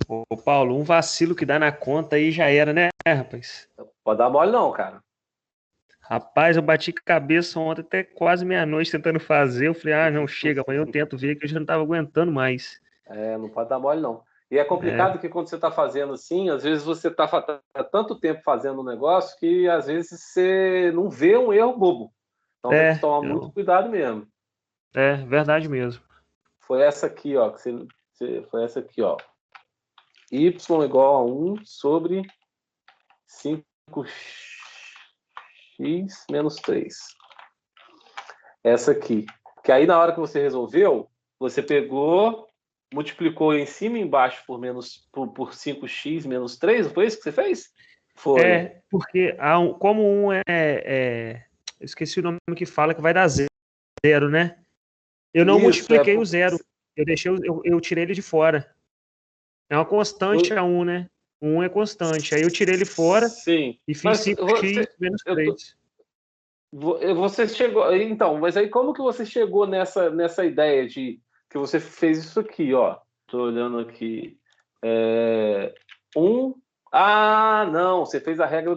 Ô, Paulo, um vacilo que dá na conta aí já era, né, rapaz? Pode dar mole não, cara. Rapaz, eu bati cabeça ontem até quase meia-noite tentando fazer. Eu falei, ah, não, chega, amanhã eu tento ver que eu já não tava aguentando mais. Não pode dar mole não. E é É, complicado que quando você está fazendo assim, às vezes você está há tanto tempo fazendo um negócio que às vezes você não vê um erro bobo. Então tem que tomar muito cuidado mesmo. verdade mesmo. Foi essa aqui, ó. Foi essa aqui, ó. Y igual a 1 sobre 5x menos 3. Essa aqui. Que aí na hora que você resolveu, você pegou, multiplicou em cima e embaixo por 5x menos 3, não foi isso que você fez? Foi. Porque como eu esqueci o nome que fala que vai dar zero, né? Eu não Isso, é multipliquei o porque. zero. Eu tirei ele de fora. É uma constante a 1, né? O 1 é constante. Aí eu tirei ele fora Sim. e fiz Mas 5x menos eu tô- 3. você chegou. Então, mas aí como que você chegou nessa ideia de que você fez isso aqui, ó? Tô olhando aqui. É, um. Ah, não, Você fez a regra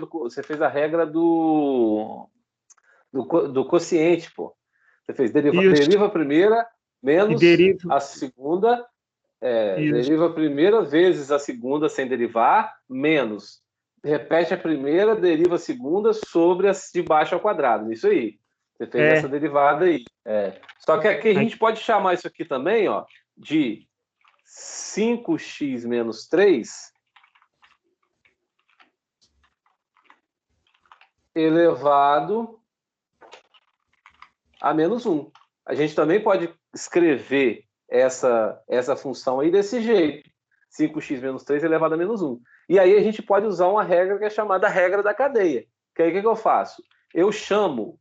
do quociente, pô. Você fez Isso. deriva a primeira E menos derivo. a segunda, Isso. deriva a primeira vezes a segunda sem derivar, menos. Repete a primeira, deriva a segunda sobre as de baixo ao quadrado. Isso aí. Você fez essa É. derivada aí. Só que aqui a Aí, gente pode chamar isso aqui também, ó, de 5x menos 3 elevado a menos 1. A gente também pode escrever essa função aí desse jeito. 5x menos 3 elevado a menos 1. E aí a gente pode usar uma regra que é chamada regra da cadeia. Que aí o que eu faço? Eu chamo,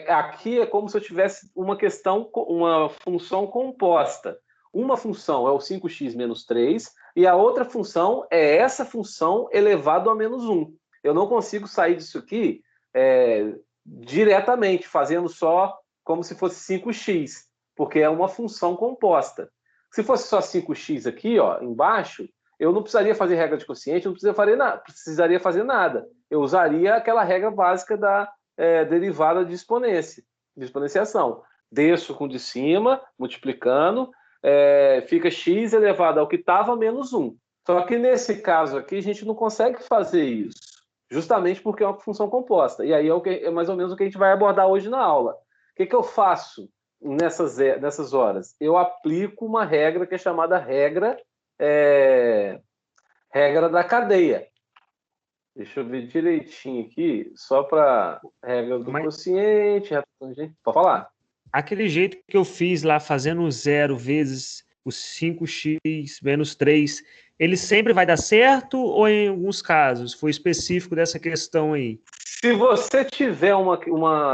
aqui é como se eu tivesse uma função composta. Uma função é o 5x menos 3 e a outra função é essa função elevado a menos 1. Eu não consigo sair disso aqui diretamente, fazendo só como se fosse 5x, porque é uma função composta. Se fosse só 5x aqui, ó, embaixo, eu não precisaria fazer regra de quociente, não precisaria fazer nada. Eu usaria aquela regra básica da derivada de exponência, de exponenciação. Desço com de cima, multiplicando, fica x elevado ao que estava menos 1. Só que nesse caso aqui, a gente não consegue fazer isso, justamente porque é uma função composta. E aí é mais ou menos o que a gente vai abordar hoje na aula. O que eu faço nessas horas? Eu aplico uma regra que é chamada regra da cadeia. Deixa eu ver direitinho aqui, só para regra do mas quociente. Pode falar. aquele jeito que eu fiz lá, fazendo o zero vezes os 5x menos 3, ele sempre vai dar certo ou em alguns casos? Foi específico dessa questão aí? Se você tiver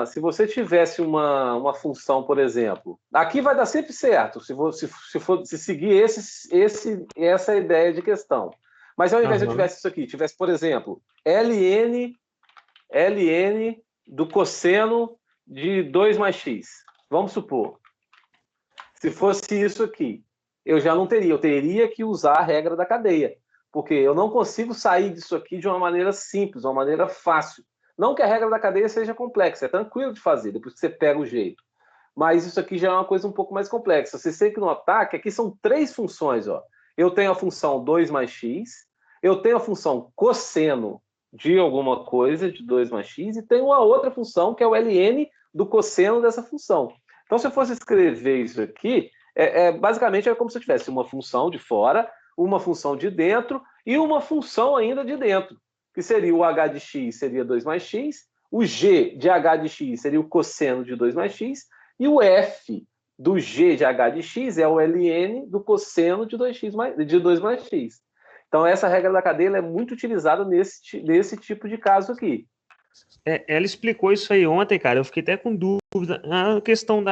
se você tivesse uma função, por exemplo, aqui vai dar sempre certo, se seguir essa ideia de questão. Mas ao invés de eu Aham. tivesse isso aqui, tivesse, por exemplo, ln do cosseno de 2 mais x. Vamos supor. Se fosse isso aqui, eu já não teria. Eu teria que usar a regra da cadeia. Porque eu não consigo sair disso aqui de uma maneira simples, de uma maneira fácil. Não que a regra da cadeia seja complexa, é tranquilo de fazer, depois que você pega o jeito. Mas isso aqui já é uma coisa um pouco mais complexa. Você tem que notar que aqui são três funções. Ó. Eu tenho a função 2 mais x, eu tenho a função cosseno de alguma coisa, de 2 mais x, e tenho uma outra função, que é o ln do cosseno dessa função. Então, se eu fosse escrever isso aqui, basicamente é como se eu tivesse uma função de fora, uma função de dentro e uma função ainda de dentro, que seria o h de x seria 2 mais x, o g de h de x seria o cosseno de 2 mais x, e o f do g de h de x é o ln do cosseno de 2 mais x. Então, essa regra da cadeia é muito utilizada nesse tipo de caso aqui. Ela explicou isso aí ontem, cara. Eu fiquei até com dúvida. A questão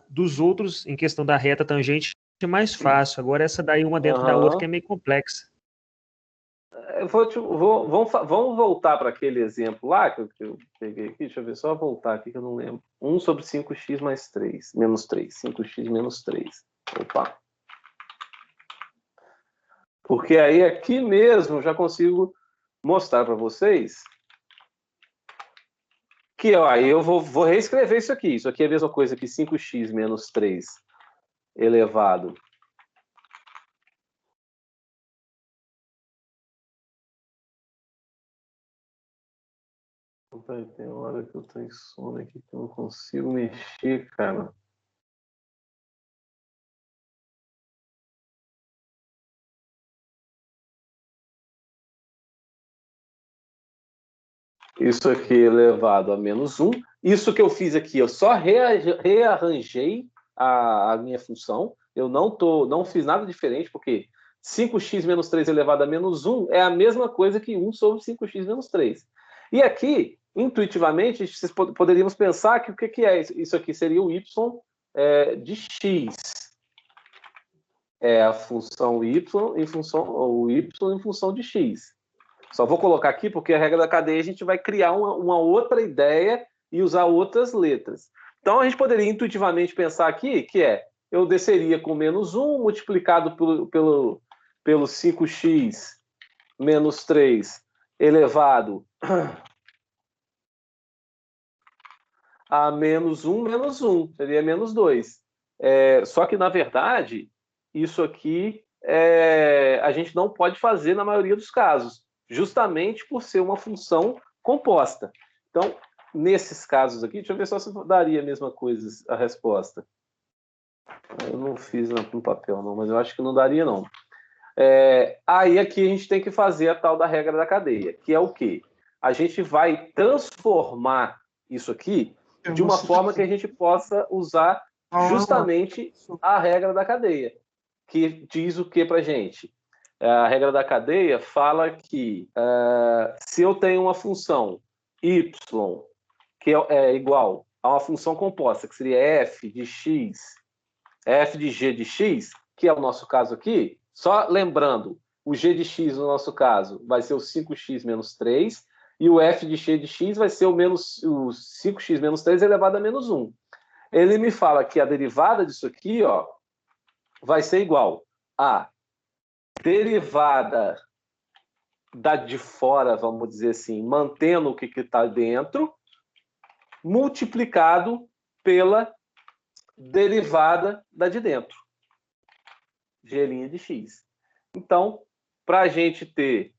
dos outros, em questão da reta tangente, é mais fácil. Agora, essa daí, uma dentro da outra, que é Uhum. meio complexa. Vamos voltar para aquele exemplo lá que eu peguei aqui. Deixa eu ver, só voltar aqui que eu não lembro. 1 sobre 5x mais 3, menos 3. 5x menos 3. Opa. Porque aí aqui mesmo eu já consigo mostrar para vocês que ó, aí eu vou reescrever isso aqui. Isso aqui é a mesma coisa que 5x menos 3 elevado. Tem uma hora que eu tô em sono aqui que eu não consigo mexer, cara. Isso aqui elevado a menos 1. Isso que eu fiz aqui, eu só rearranjei a minha função. Eu não fiz nada diferente, porque 5x menos 3 elevado a menos 1 é a mesma coisa que 1 sobre 5x menos 3. E aqui, intuitivamente, poderíamos pensar que o que é isso aqui? Seria o y de x. É a função y em função de x. Só vou colocar aqui porque a regra da cadeia a gente vai criar uma outra ideia e usar outras letras. Então a gente poderia intuitivamente pensar aqui que eu desceria com menos 1 multiplicado pelo 5x menos 3 elevado a menos 1, seria menos 2. Só que, na verdade, isso aqui a gente não pode fazer na maioria dos casos, justamente por ser uma função composta. Então, nesses casos aqui, deixa eu ver só se daria a mesma coisa a resposta. Eu não fiz no papel, não, mas eu acho que não daria, não. Aí aqui a gente tem que fazer a tal da regra da cadeia, que é o quê? A gente vai transformar isso aqui de uma forma que a gente possa usar justamente a regra da cadeia, que diz o que para gente? A regra da cadeia fala que se eu tenho uma função y que é igual a uma função composta, que seria f de x, f de g de x, que é o nosso caso aqui, só lembrando, o g de x no nosso caso vai ser o 5x menos 3, e o f de g de x vai ser o 5x menos 3 elevado a menos 1. Ele me fala que a derivada disso aqui vai ser igual a derivada da de fora, vamos dizer assim, mantendo o que está dentro, multiplicado pela derivada da de dentro, g' de x. Então, para a gente ter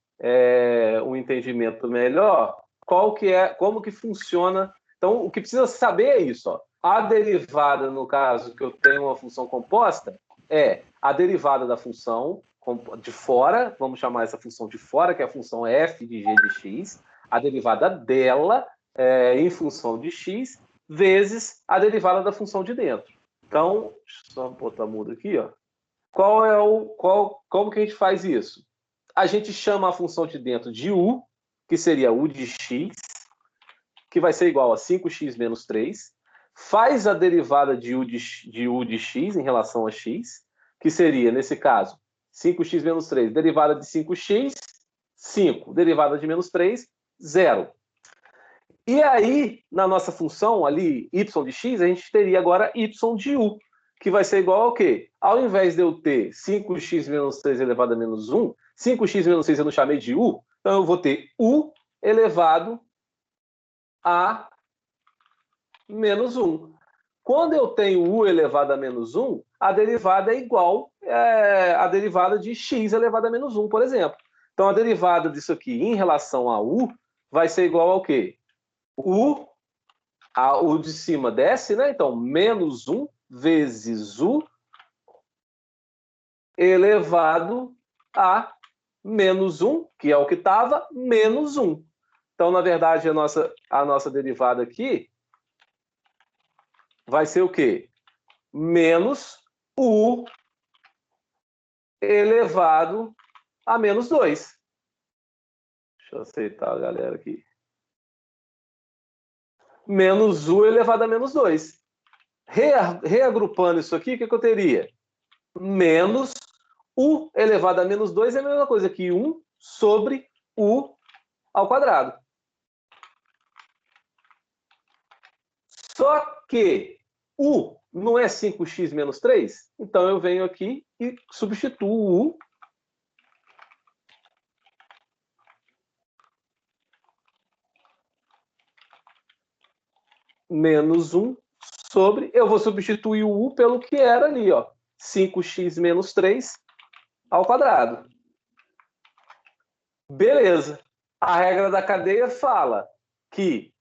um entendimento melhor, como que funciona. Então, o que precisa saber é isso. A derivada, no caso, que eu tenho uma função composta, é a derivada da função de fora, vamos chamar essa função de fora, que é a função f de g de x, a derivada dela em função de x, vezes a derivada da função de dentro. Então, deixa eu só botar mudo aqui, como que a gente faz isso? A gente chama a função de dentro de u, que seria u de x, que vai ser igual a 5x menos 3, faz a derivada de u de x em relação a x, que seria, nesse caso, 5x menos 3, derivada de 5x, 5, derivada de menos 3, 0. E aí, na nossa função ali, y de x, a gente teria agora y de u, que vai ser igual ao quê? Ao invés de eu ter 5x menos 3 elevado a menos 1, 5x menos 6 eu não chamei de u, então eu vou ter u elevado a menos 1. Quando eu tenho u elevado a menos 1, a derivada é igual à derivada de x elevado a menos 1, por exemplo. Então, a derivada disso aqui em relação a u vai ser igual ao quê? O de cima desce, né? Então, menos 1 vezes u elevado a menos 1, que é o que estava, menos 1. Então, na verdade, a nossa derivada aqui vai ser o quê? Menos u elevado a menos 2. Deixa eu aceitar a galera aqui. Menos u elevado a menos 2. Reagrupando isso aqui, o que eu teria? Menos u elevado a menos 2 é a mesma coisa que 1 sobre u ao quadrado. Só que u não é 5x menos 3? Então eu venho aqui e substituo u menos 1 sobre... Eu vou substituir o u pelo que era ali, ó. 5x menos 3 ao quadrado. Beleza. A regra da cadeia fala que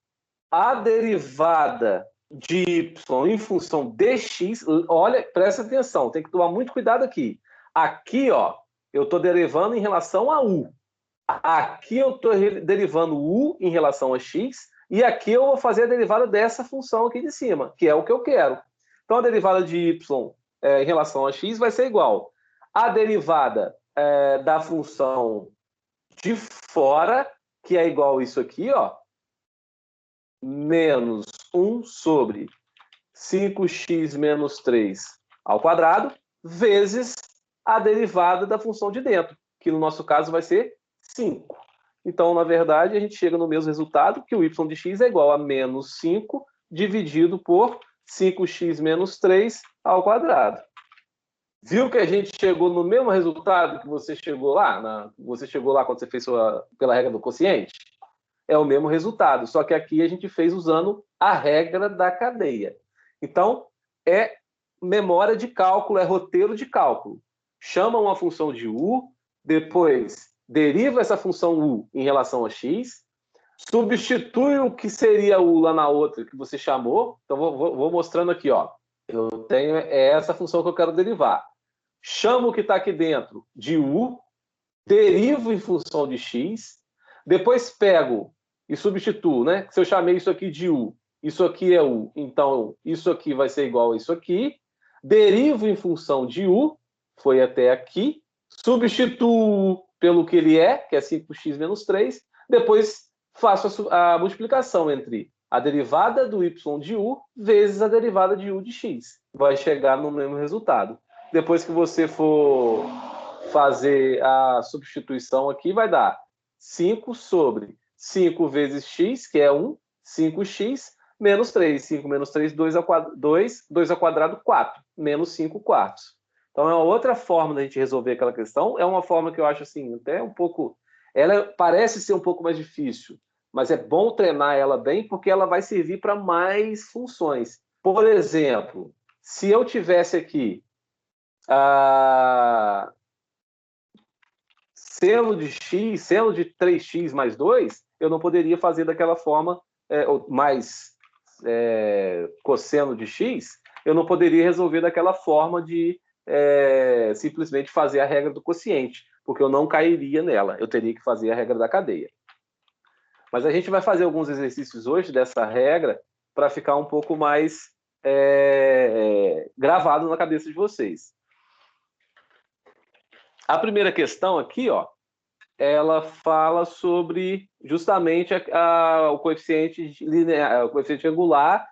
a derivada de y em função de x... Olha, presta atenção, tem que tomar muito cuidado aqui. Aqui, ó, eu estou derivando em relação a u. Aqui eu estou derivando u em relação a x, e aqui eu vou fazer a derivada dessa função aqui de cima, que é o que eu quero. Então, a derivada de y em relação a x vai ser igual a derivada da função de fora, que é igual a isso aqui, ó, menos 1 sobre 5x menos 3 ao quadrado, vezes a derivada da função de dentro, que no nosso caso vai ser 5. Então, na verdade, a gente chega no mesmo resultado, que o y de x é igual a menos 5 dividido por 5x menos 3 ao quadrado. Viu que a gente chegou no mesmo resultado que você chegou lá? Você chegou lá quando você fez pela regra do quociente? É o mesmo resultado, só que aqui a gente fez usando a regra da cadeia. Então, é memória de cálculo, é roteiro de cálculo. Chama uma função de u, depois deriva essa função u em relação a x, substitui o que seria u lá na outra que você chamou. Então, vou mostrando aqui, ó. Eu tenho essa função que eu quero derivar. Chamo o que está aqui dentro de u, derivo em função de x, depois pego e substituo, né? Se eu chamei isso aqui de u, isso aqui é u, então isso aqui vai ser igual a isso aqui, derivo em função de u, foi até aqui, substituo pelo que ele é, que é 5x menos 3, depois faço a multiplicação entre a derivada do y de u vezes a derivada de u de x. Vai chegar no mesmo resultado. Depois que você for fazer a substituição aqui, vai dar 5 sobre 5 vezes x, que é 1, 5x, menos 3. 5 menos 3, 2 ao quadrado, 4. Menos 5 quartos. Então, é uma outra forma da gente resolver aquela questão. É uma forma que eu acho, assim, até um pouco... Ela parece ser um pouco mais difícil, mas é bom treinar ela bem, porque ela vai servir para mais funções. Por exemplo, se eu tivesse aqui seno de x, seno de 3x mais 2, eu não poderia fazer daquela forma, mais cosseno de x, eu não poderia resolver daquela forma de simplesmente fazer a regra do quociente, porque eu não cairia nela, eu teria que fazer a regra da cadeia. Mas a gente vai fazer alguns exercícios hoje dessa regra para ficar um pouco mais gravado na cabeça de vocês. A primeira questão aqui, ó, ela fala sobre justamente o coeficiente linear, o coeficiente angular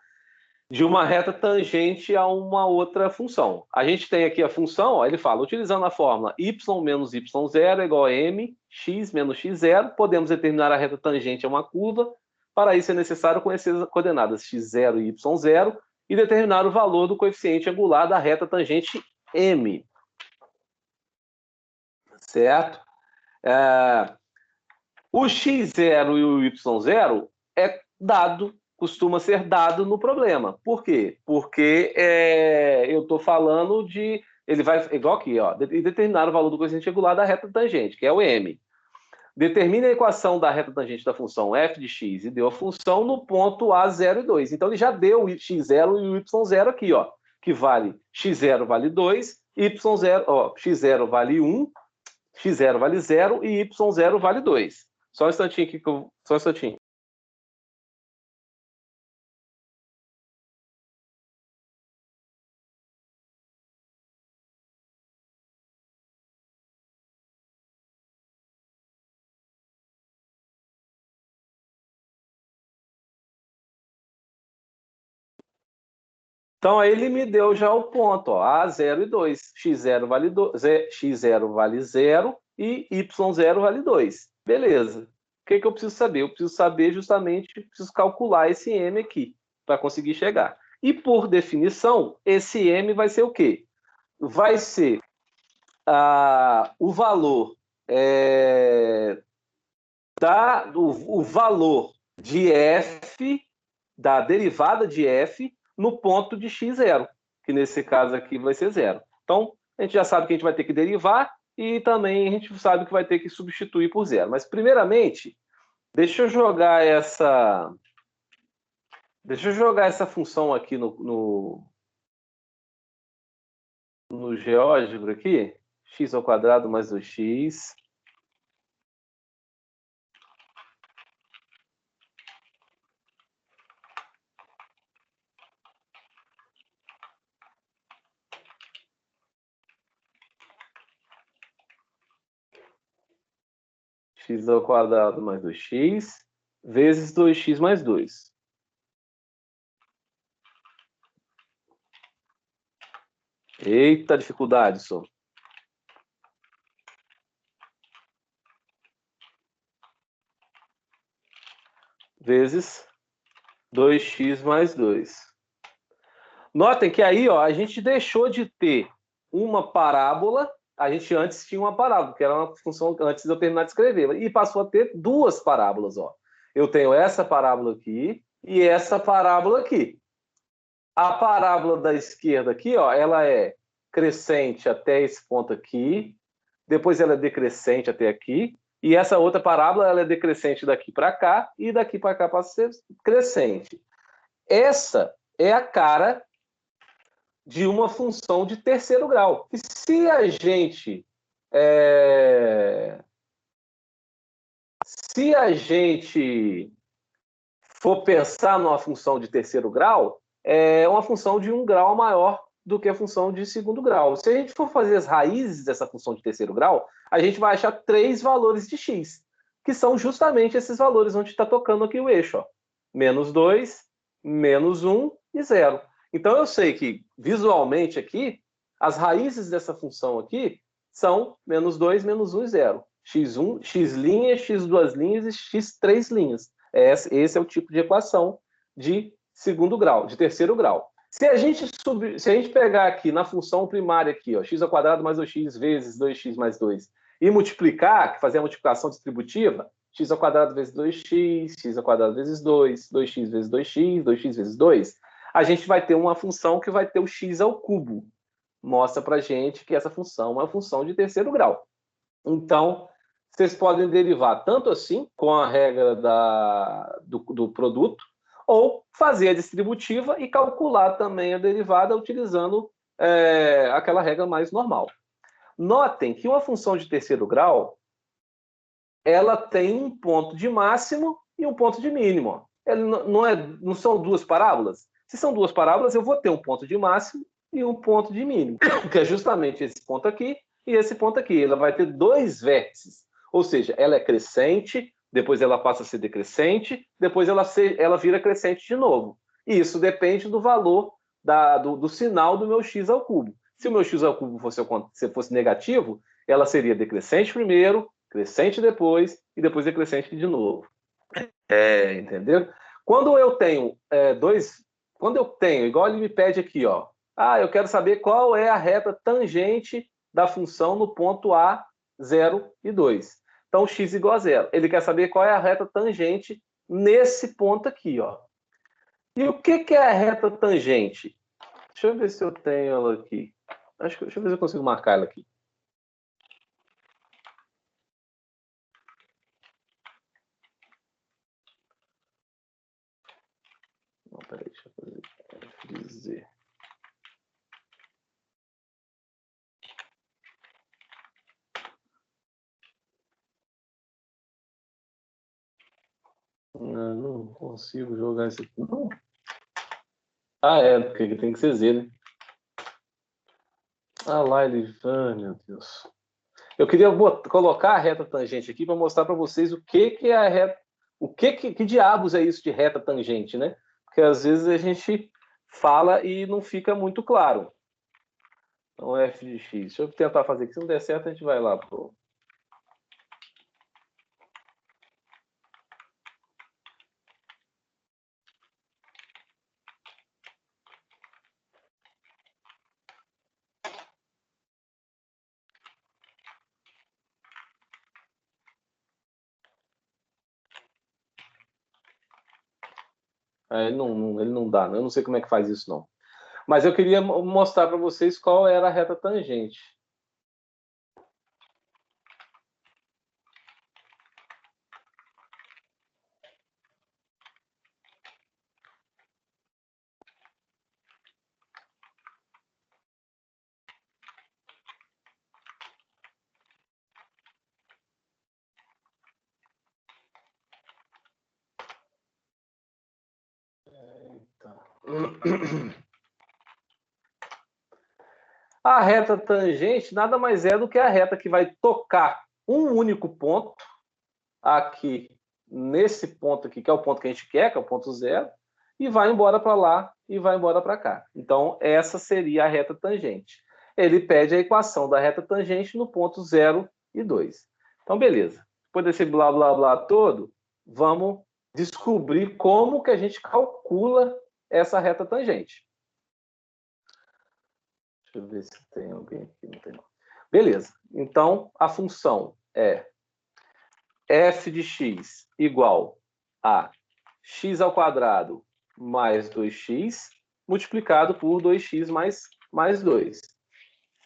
de uma reta tangente a uma outra função. A gente tem aqui a função, ó, ele fala, utilizando a fórmula y menos y0 é igual a m, x menos x0, podemos determinar a reta tangente a uma curva. Para isso é necessário conhecer as coordenadas x0 e y0 e determinar o valor do coeficiente angular da reta tangente m. Certo? O x0 e o y0 é dado, costuma ser dado no problema. Por quê? Porque eu estou falando de... Ele vai, igual aqui, ó, determinar o valor do coeficiente angular da reta tangente, que é o m. Determine a equação da reta tangente da função f de x e deu a função no ponto A, 0 e 2. Então, ele já deu o x0 e o y0 aqui, ó, que vale x0 vale 2, y0, ó, x0 vale 1, x0 vale 0 e y0 vale 2. Só um instantinho aqui, só um instantinho. Então, aí ele me deu já o ponto, ó, A, 0 e 2. X0 vale 2, x0 vale 0 e y0 vale 2. Beleza. O que eu preciso saber? Eu preciso saber justamente, preciso calcular esse m aqui, para conseguir chegar. E, por definição, esse m vai ser o quê? Vai ser o valor o valor de f da derivada de f no ponto de x0, que nesse caso aqui vai ser 0. Então, a gente já sabe que a gente vai ter que derivar e também a gente sabe que vai ter que substituir por 0. Mas, primeiramente, deixa eu jogar essa função aqui no GeoGebra aqui. X ao quadrado mais 2x. X ao quadrado mais 2x vezes 2x mais 2. Eita, dificuldade, só. Vezes 2x mais 2. Notem que aí, ó, a gente deixou de ter uma parábola. A gente antes tinha uma parábola, que era uma função antes de eu terminar de escrever, e passou a ter duas parábolas, ó. Eu tenho essa parábola aqui e essa parábola aqui. A parábola da esquerda aqui, ó, ela é crescente até esse ponto aqui, depois ela é decrescente até aqui, e essa outra parábola ela é decrescente daqui para cá e daqui para cá para ser crescente. Essa é a cara de uma função de terceiro grau. E se a gente for pensar numa função de terceiro grau, é uma função de um grau maior do que a função de segundo grau. Se a gente for fazer as raízes dessa função de terceiro grau, a gente vai achar 3 valores de x, que são justamente esses valores onde está tocando aqui o eixo. Ó. -2, -1 e 0. Então eu sei que, visualmente aqui, as raízes dessa função aqui são -2, -1 e 0. x1, x', x2 linhas e x3 linhas. Esse é o tipo de equação de segundo grau, de terceiro grau. Se a gente pegar aqui na função primária aqui, ó, x ao quadrado mais 2x vezes 2x mais 2, e multiplicar, fazer a multiplicação distributiva, x ao quadrado vezes 2x, x ao quadrado vezes 2, 2x vezes 2x, 2x vezes 2, a gente vai ter uma função que vai ter o x ao cubo. Mostra pra gente que essa função é uma função de terceiro grau. Então, vocês podem derivar tanto assim, com a regra do produto, ou fazer a distributiva e calcular também a derivada utilizando aquela regra mais normal. Notem que uma função de terceiro grau, ela tem um ponto de máximo e um ponto de mínimo. Não são duas parábolas? Se são duas parábolas, eu vou ter um ponto de máximo e um ponto de mínimo, que é justamente esse ponto aqui e esse ponto aqui. Ela vai ter 2 vértices. Ou seja, ela é crescente, depois ela passa a ser decrescente, depois ela vira crescente de novo. E isso depende do valor do sinal do meu x ao cubo. Se o meu x ao cubo fosse negativo, ela seria decrescente primeiro, crescente depois e depois decrescente de novo. Entendeu? Quando eu tenho igual ele me pede aqui, ó, eu quero saber qual é a reta tangente da função no ponto A, 0 e 2. Então, x igual a 0. Ele quer saber qual é a reta tangente nesse ponto aqui, ó. E o que é a reta tangente? Deixa eu ver se eu tenho ela aqui. Deixa eu ver se eu consigo marcar ela aqui. Não, peraí, deixa eu fazer FZ. Não consigo jogar isso aqui, não. Porque tem que ser Z, né? Lá ele... meu Deus. Eu queria colocar a reta tangente aqui para mostrar para vocês o que é a reta... que diabos é isso de reta tangente, né? Porque às vezes a gente fala e não fica muito claro. Então, f de x. Deixa eu tentar fazer aqui. Se não der certo, a gente vai lá pro... Ele não dá, eu não sei como é que faz isso, não. Mas eu queria mostrar para vocês qual era a reta tangente. A reta tangente nada mais é do que a reta que vai tocar um único ponto, aqui, nesse ponto aqui, que é o ponto que a gente quer, que é o ponto zero, e vai embora para lá e vai embora para cá. Então, essa seria a reta tangente. Ele pede a equação da reta tangente no ponto 0 e 2. Então, beleza. Depois desse blá, blá, blá todo, vamos descobrir como que a gente calcula essa reta tangente. Deixa eu ver se tem alguém aqui. Não tem, não. Beleza. Então, a função é f de x igual a x ao quadrado mais 2x multiplicado por 2x mais 2.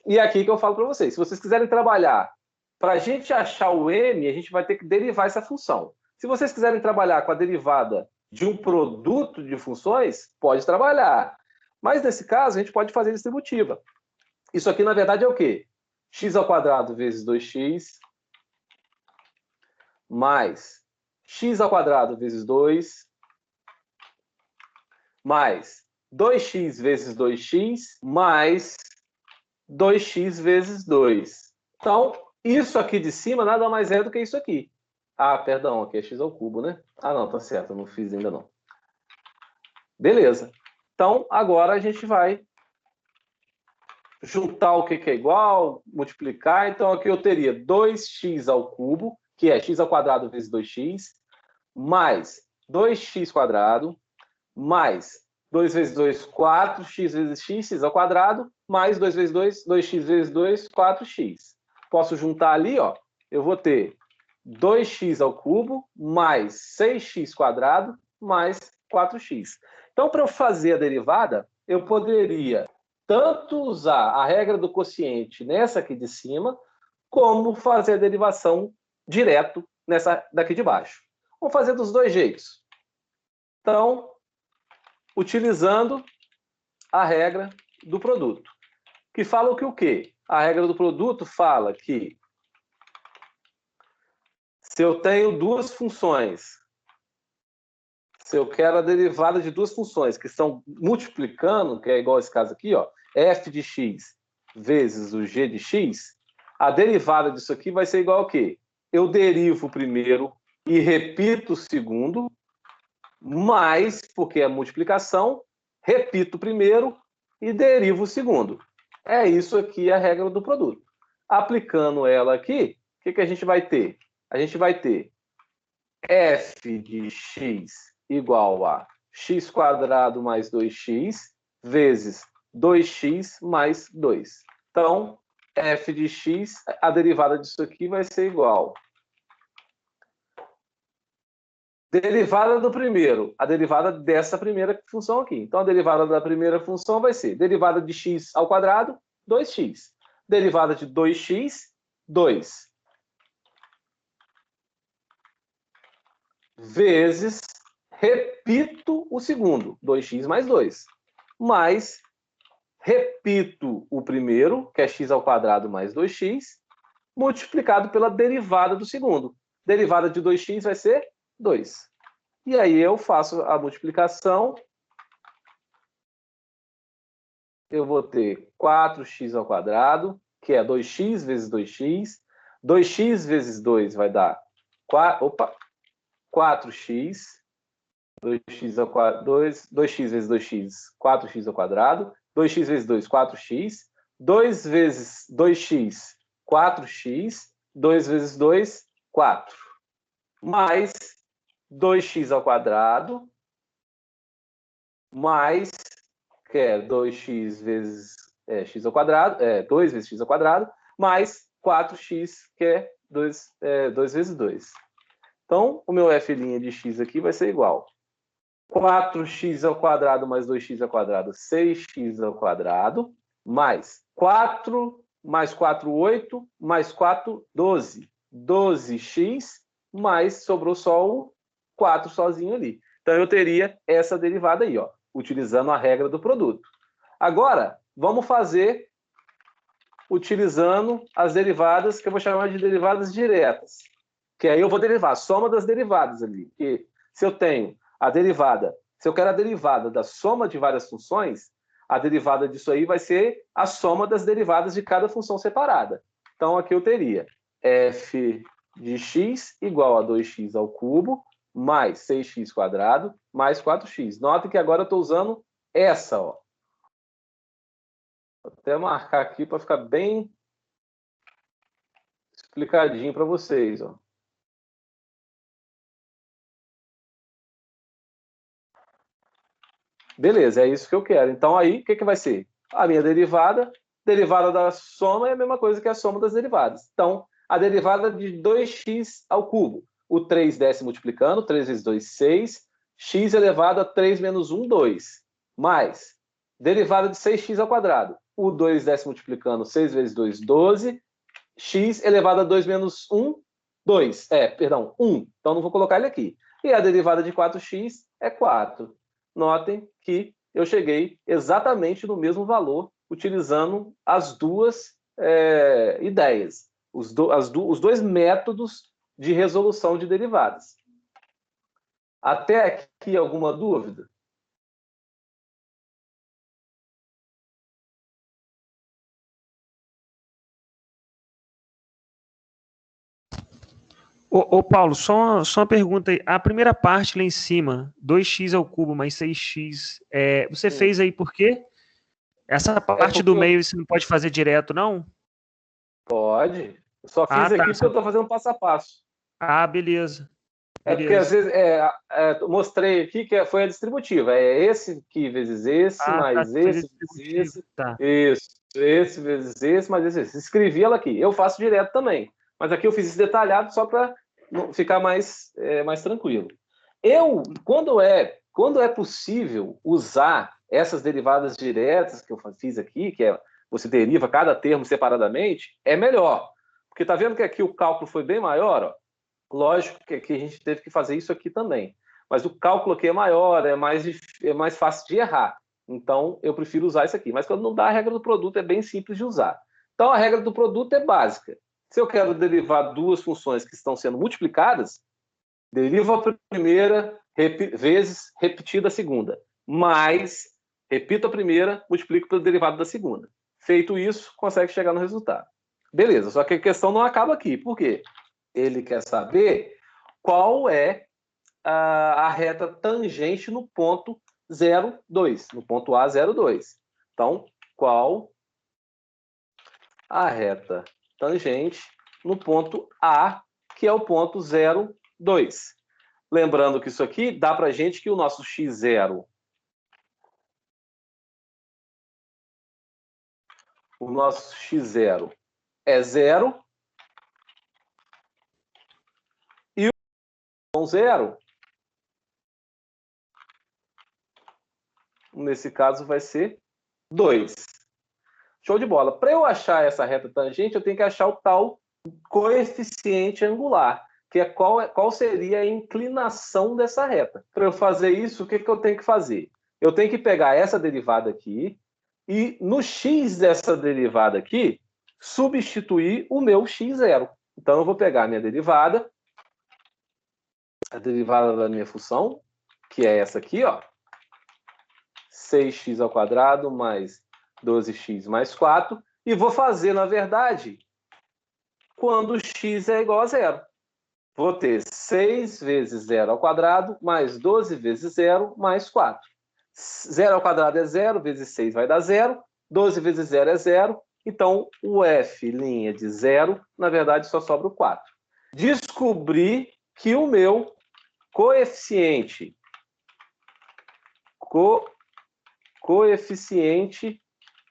E é aqui que eu falo para vocês. Se vocês quiserem trabalhar, para a gente achar o m, a gente vai ter que derivar essa função. Se vocês quiserem trabalhar com a derivada de um produto de funções, pode trabalhar. Mas, nesse caso, a gente pode fazer distributiva. Isso aqui, na verdade, é o quê? X ao quadrado vezes 2x mais x ao quadrado vezes 2 mais 2x vezes 2x mais 2x vezes 2. Então, isso aqui de cima nada mais é do que isso aqui. Ah, perdão, aqui é x ao cubo, né? Ah, não, tá certo, eu não fiz ainda não. Beleza. Então, agora a gente vai juntar o que é igual, multiplicar. Então, aqui eu teria 2x ao cubo, que é x ao quadrado vezes 2x, mais 2x quadrado, mais 2 vezes 2, 4x vezes x, x ao quadrado, mais 2 vezes 2, 2x vezes 2, 4x. Posso juntar ali, ó, eu vou ter 2x ao cubo, mais 6x quadrado, mais 4x. Então, para eu fazer a derivada, eu poderia tanto usar a regra do quociente nessa aqui de cima, como fazer a derivação direto nessa daqui de baixo. Vamos fazer dos dois jeitos. Então, utilizando a regra do produto, que fala que o quê? A regra do produto fala que se eu tenho duas funções, se eu quero a derivada de duas funções que estão multiplicando, que é igual a esse caso aqui, ó, f de x vezes o g de x, a derivada disso aqui vai ser igual ao quê? Eu derivo o primeiro e repito o segundo, mais, porque é multiplicação, repito o primeiro e derivo o segundo. É isso aqui a regra do produto. Aplicando ela aqui, o que a gente vai ter? A gente vai ter f de x igual a x quadrado mais 2x vezes 2x mais 2. Então, f de x, a derivada disso aqui vai ser igual. Derivada do primeiro, a derivada dessa primeira função aqui. Então, a derivada da primeira função vai ser derivada de x ao quadrado, 2x. Derivada de 2x, 2. Vezes, repito o segundo, 2x mais 2. Mais, repito o primeiro, que é x ao quadrado mais 2x, multiplicado pela derivada do segundo. Derivada de 2x vai ser 2. E aí eu faço a multiplicação. Eu vou ter 4x ao quadrado, que é 2x vezes 2x. 2x vezes 2 vai dar 4x. 2x ao quadrado, 2x vezes 2x, 4x ao quadrado. 2x vezes 2, 4x. 2 vezes 2x, 4x. 2 vezes 2, 4. Mais 2x ao quadrado, mais, que é 2x vezes x ao quadrado, 2 vezes x ao quadrado, mais 4x, que é 2 vezes 2. Então, o meu f' de x aqui vai ser igual 4x² mais 2x², 6x², mais 4 mais 4, 8, mais 4, 12. 12x, mais sobrou só o 4 sozinho ali. Então, eu teria essa derivada aí, ó, utilizando a regra do produto. Agora, vamos fazer utilizando as derivadas, que eu vou chamar de derivadas diretas. Que aí eu vou derivar a soma das derivadas ali. E se eu tenho a derivada, se eu quero a derivada da soma de várias funções, a derivada disso aí vai ser a soma das derivadas de cada função separada. Então, aqui eu teria f de x igual a 2x ao cubo, mais 6x² mais 4x. Note que agora eu estou usando essa, ó. Vou até marcar aqui para ficar bem explicadinho para vocês, ó. Beleza, é isso que eu quero. Então, aí, o que vai ser? A minha derivada da soma é a mesma coisa que a soma das derivadas. Então, a derivada de 2x ao cubo. O 3 desce multiplicando, 3 vezes 2, 6. X elevado a 3 menos 1, 2. Mais, derivada de 6x². O 2 desce multiplicando, 6 vezes 2, 12. X elevado a 2 menos 1, 2. Perdão, 1. Então, não vou colocar ele aqui. E a derivada de 4x é 4. Notem que eu cheguei exatamente no mesmo valor, utilizando as duas ideias, os dois métodos de resolução de derivadas. Até aqui, alguma dúvida? Ô Paulo, só uma pergunta aí. A primeira parte lá em cima, 2x ao cubo mais 6x, você fez aí por quê? Essa parte do meio você não pode fazer direto, não? Pode. Eu só fiz aqui porque eu estou fazendo passo a passo. Ah, beleza. Porque às vezes mostrei aqui que foi a distributiva. É esse aqui vezes esse, mais esse vezes esse. Tá. Isso. Esse vezes esse, mais esse. Escrevi ela aqui. Eu faço direto também. Mas aqui eu fiz isso detalhado só para ficar mais tranquilo. Quando é possível usar essas derivadas diretas que eu fiz aqui, que você deriva cada termo separadamente, é melhor. Porque tá vendo que aqui o cálculo foi bem maior, ó? Lógico que a gente teve que fazer isso aqui também. Mas o cálculo aqui é maior, é mais fácil de errar. Então, eu prefiro usar isso aqui. Mas quando não dá, a regra do produto é bem simples de usar. Então, a regra do produto é básica. Se eu quero derivar duas funções que estão sendo multiplicadas, derivo a primeira vezes repetida a segunda. Mais, repito a primeira, multiplico pelo derivado da segunda. Feito isso, consegue chegar no resultado. Beleza, só que a questão não acaba aqui. Por quê? Ele quer saber qual é a reta tangente no ponto 0,2, no ponto A 0,2. Então, qual a reta tangente no ponto A, que é o ponto 0,2. Lembrando que isso aqui dá para a gente que o nosso x0, é 0, e o 0, nesse caso, vai ser 2. Show de bola. Para eu achar essa reta tangente, eu tenho que achar o tal coeficiente angular, que é qual seria a inclinação dessa reta. Para eu fazer isso, o que eu tenho que fazer? Eu tenho que pegar essa derivada aqui e, no x dessa derivada aqui, substituir o meu x0. Então, eu vou pegar a minha derivada, a derivada da minha função, que é essa aqui, ó, 6x² mais 12x mais 4, e vou fazer, na verdade, quando x é igual a zero. Vou ter 6 vezes 0² mais 12 vezes 0 mais 4. 0² é 0, vezes 6 vai dar 0, 12 vezes 0 é 0, então o f' de 0, na verdade, só sobra o 4. Descobri que o meu coeficiente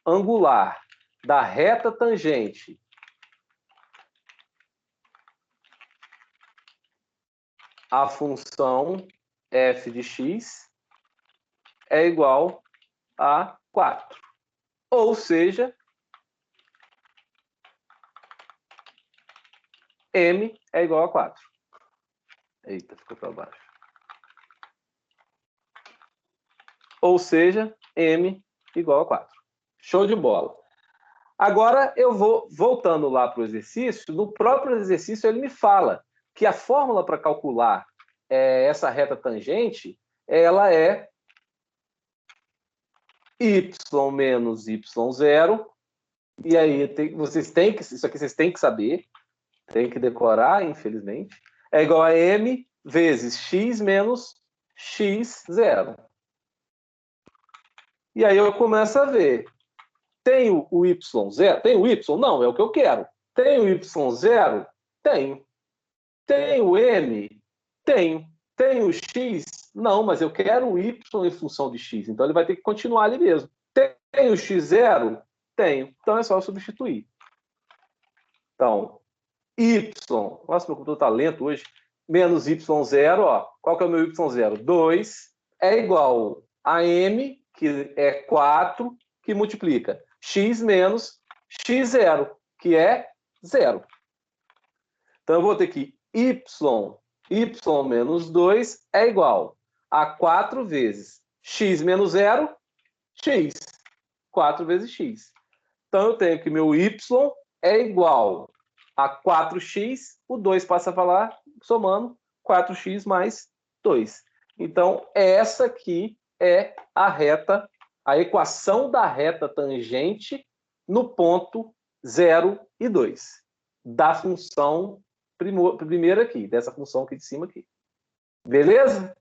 angular da reta tangente a função f de x é igual a 4. Ou seja, M é igual a 4. Eita, ficou para baixo. Ou seja, M igual a 4. Show de bola. Agora eu vou voltando lá para o exercício. No próprio exercício ele me fala que a fórmula para calcular essa reta tangente, ela é y menos y0. E aí isso aqui vocês têm que saber, tem que decorar, infelizmente. É igual a m vezes x menos x0. E aí eu começo a ver. Tem o y0? Tem o y? Não, é o que eu quero. Tem o y0? Tenho. Tem o m? Tenho. Tem o x? Não, mas eu quero o y em função de x. Então ele vai ter que continuar ali mesmo. Tem o x0? Tenho. Então é só eu substituir. Então, y, nossa, meu computador está lento hoje, menos y0, ó. Qual que é o meu y0? 2 é igual a m, que é 4, que multiplica x menos x0, que é 0. Então, eu vou ter que y menos 2 é igual a 4 vezes x menos 0, x. 4 vezes x. Então, eu tenho que meu y é igual a 4x, o 2 passa para lá, somando 4x mais 2. Então, essa aqui é a reta, a equação da reta tangente no ponto 0 e 2, da função primeira aqui, dessa função aqui de cima aqui. Beleza?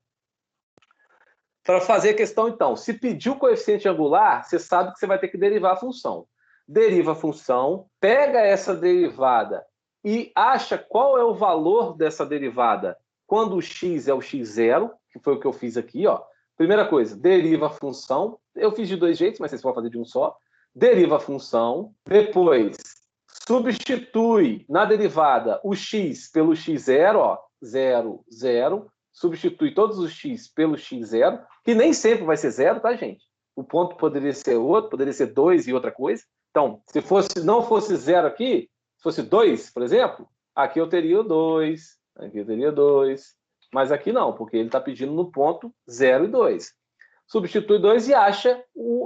Para fazer a questão, então, se pedir o coeficiente angular, você sabe que você vai ter que derivar a função. Deriva a função, pega essa derivada e acha qual é o valor dessa derivada quando o x é o x0, que foi o que eu fiz aqui, ó. Primeira coisa, deriva a função. Eu fiz de dois jeitos, mas vocês podem fazer de um só. Deriva a função, depois substitui na derivada o x pelo x0, ó, 0, 0. Substitui todos os x pelo x0, que nem sempre vai ser 0, tá, gente? O ponto poderia ser outro, poderia ser 2 e outra coisa. Então, se não fosse 0 aqui, se fosse 2, por exemplo, aqui eu teria o 2, aqui eu teria 2, mas aqui não, porque ele está pedindo no ponto 0 e 2. Substitui 2 e acha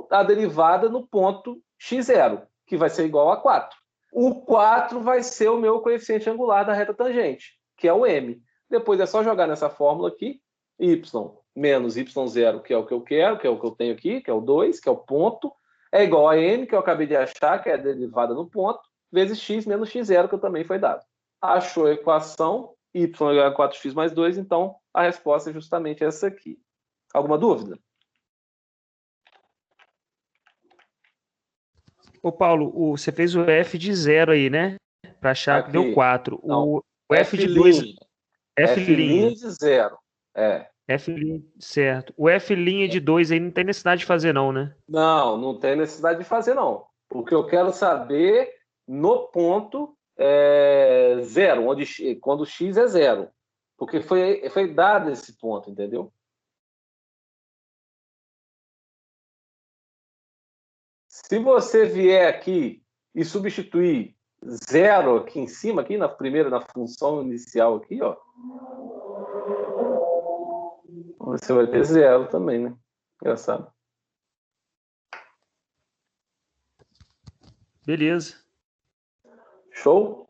a derivada no ponto x0, que vai ser igual a 4. O 4 vai ser o meu coeficiente angular da reta tangente, que é o m. Depois é só jogar nessa fórmula aqui, y menos y0, que é o que eu quero, que é o que eu tenho aqui, que é o 2, que é o ponto, é igual a m, que eu acabei de achar, que é a derivada no ponto, vezes x menos x0, que também foi dado. Achou a equação, y igual a 4x mais 2, então a resposta é justamente essa aqui. Alguma dúvida? Ô, Paulo, você fez o F de 0 aí, né? Para achar que deu 4. O F de 2... F' de 0. F', certo. O F' de 2 aí não tem necessidade de fazer, não, né? Não, não tem necessidade de fazer, não. O que eu quero saber no ponto 0, quando o x é 0. Porque foi dado esse ponto, entendeu? Se você vier aqui e substituir 0 aqui em cima, aqui na função inicial aqui, ó, você vai ter 0 também, né? Engraçado. Beleza. Show?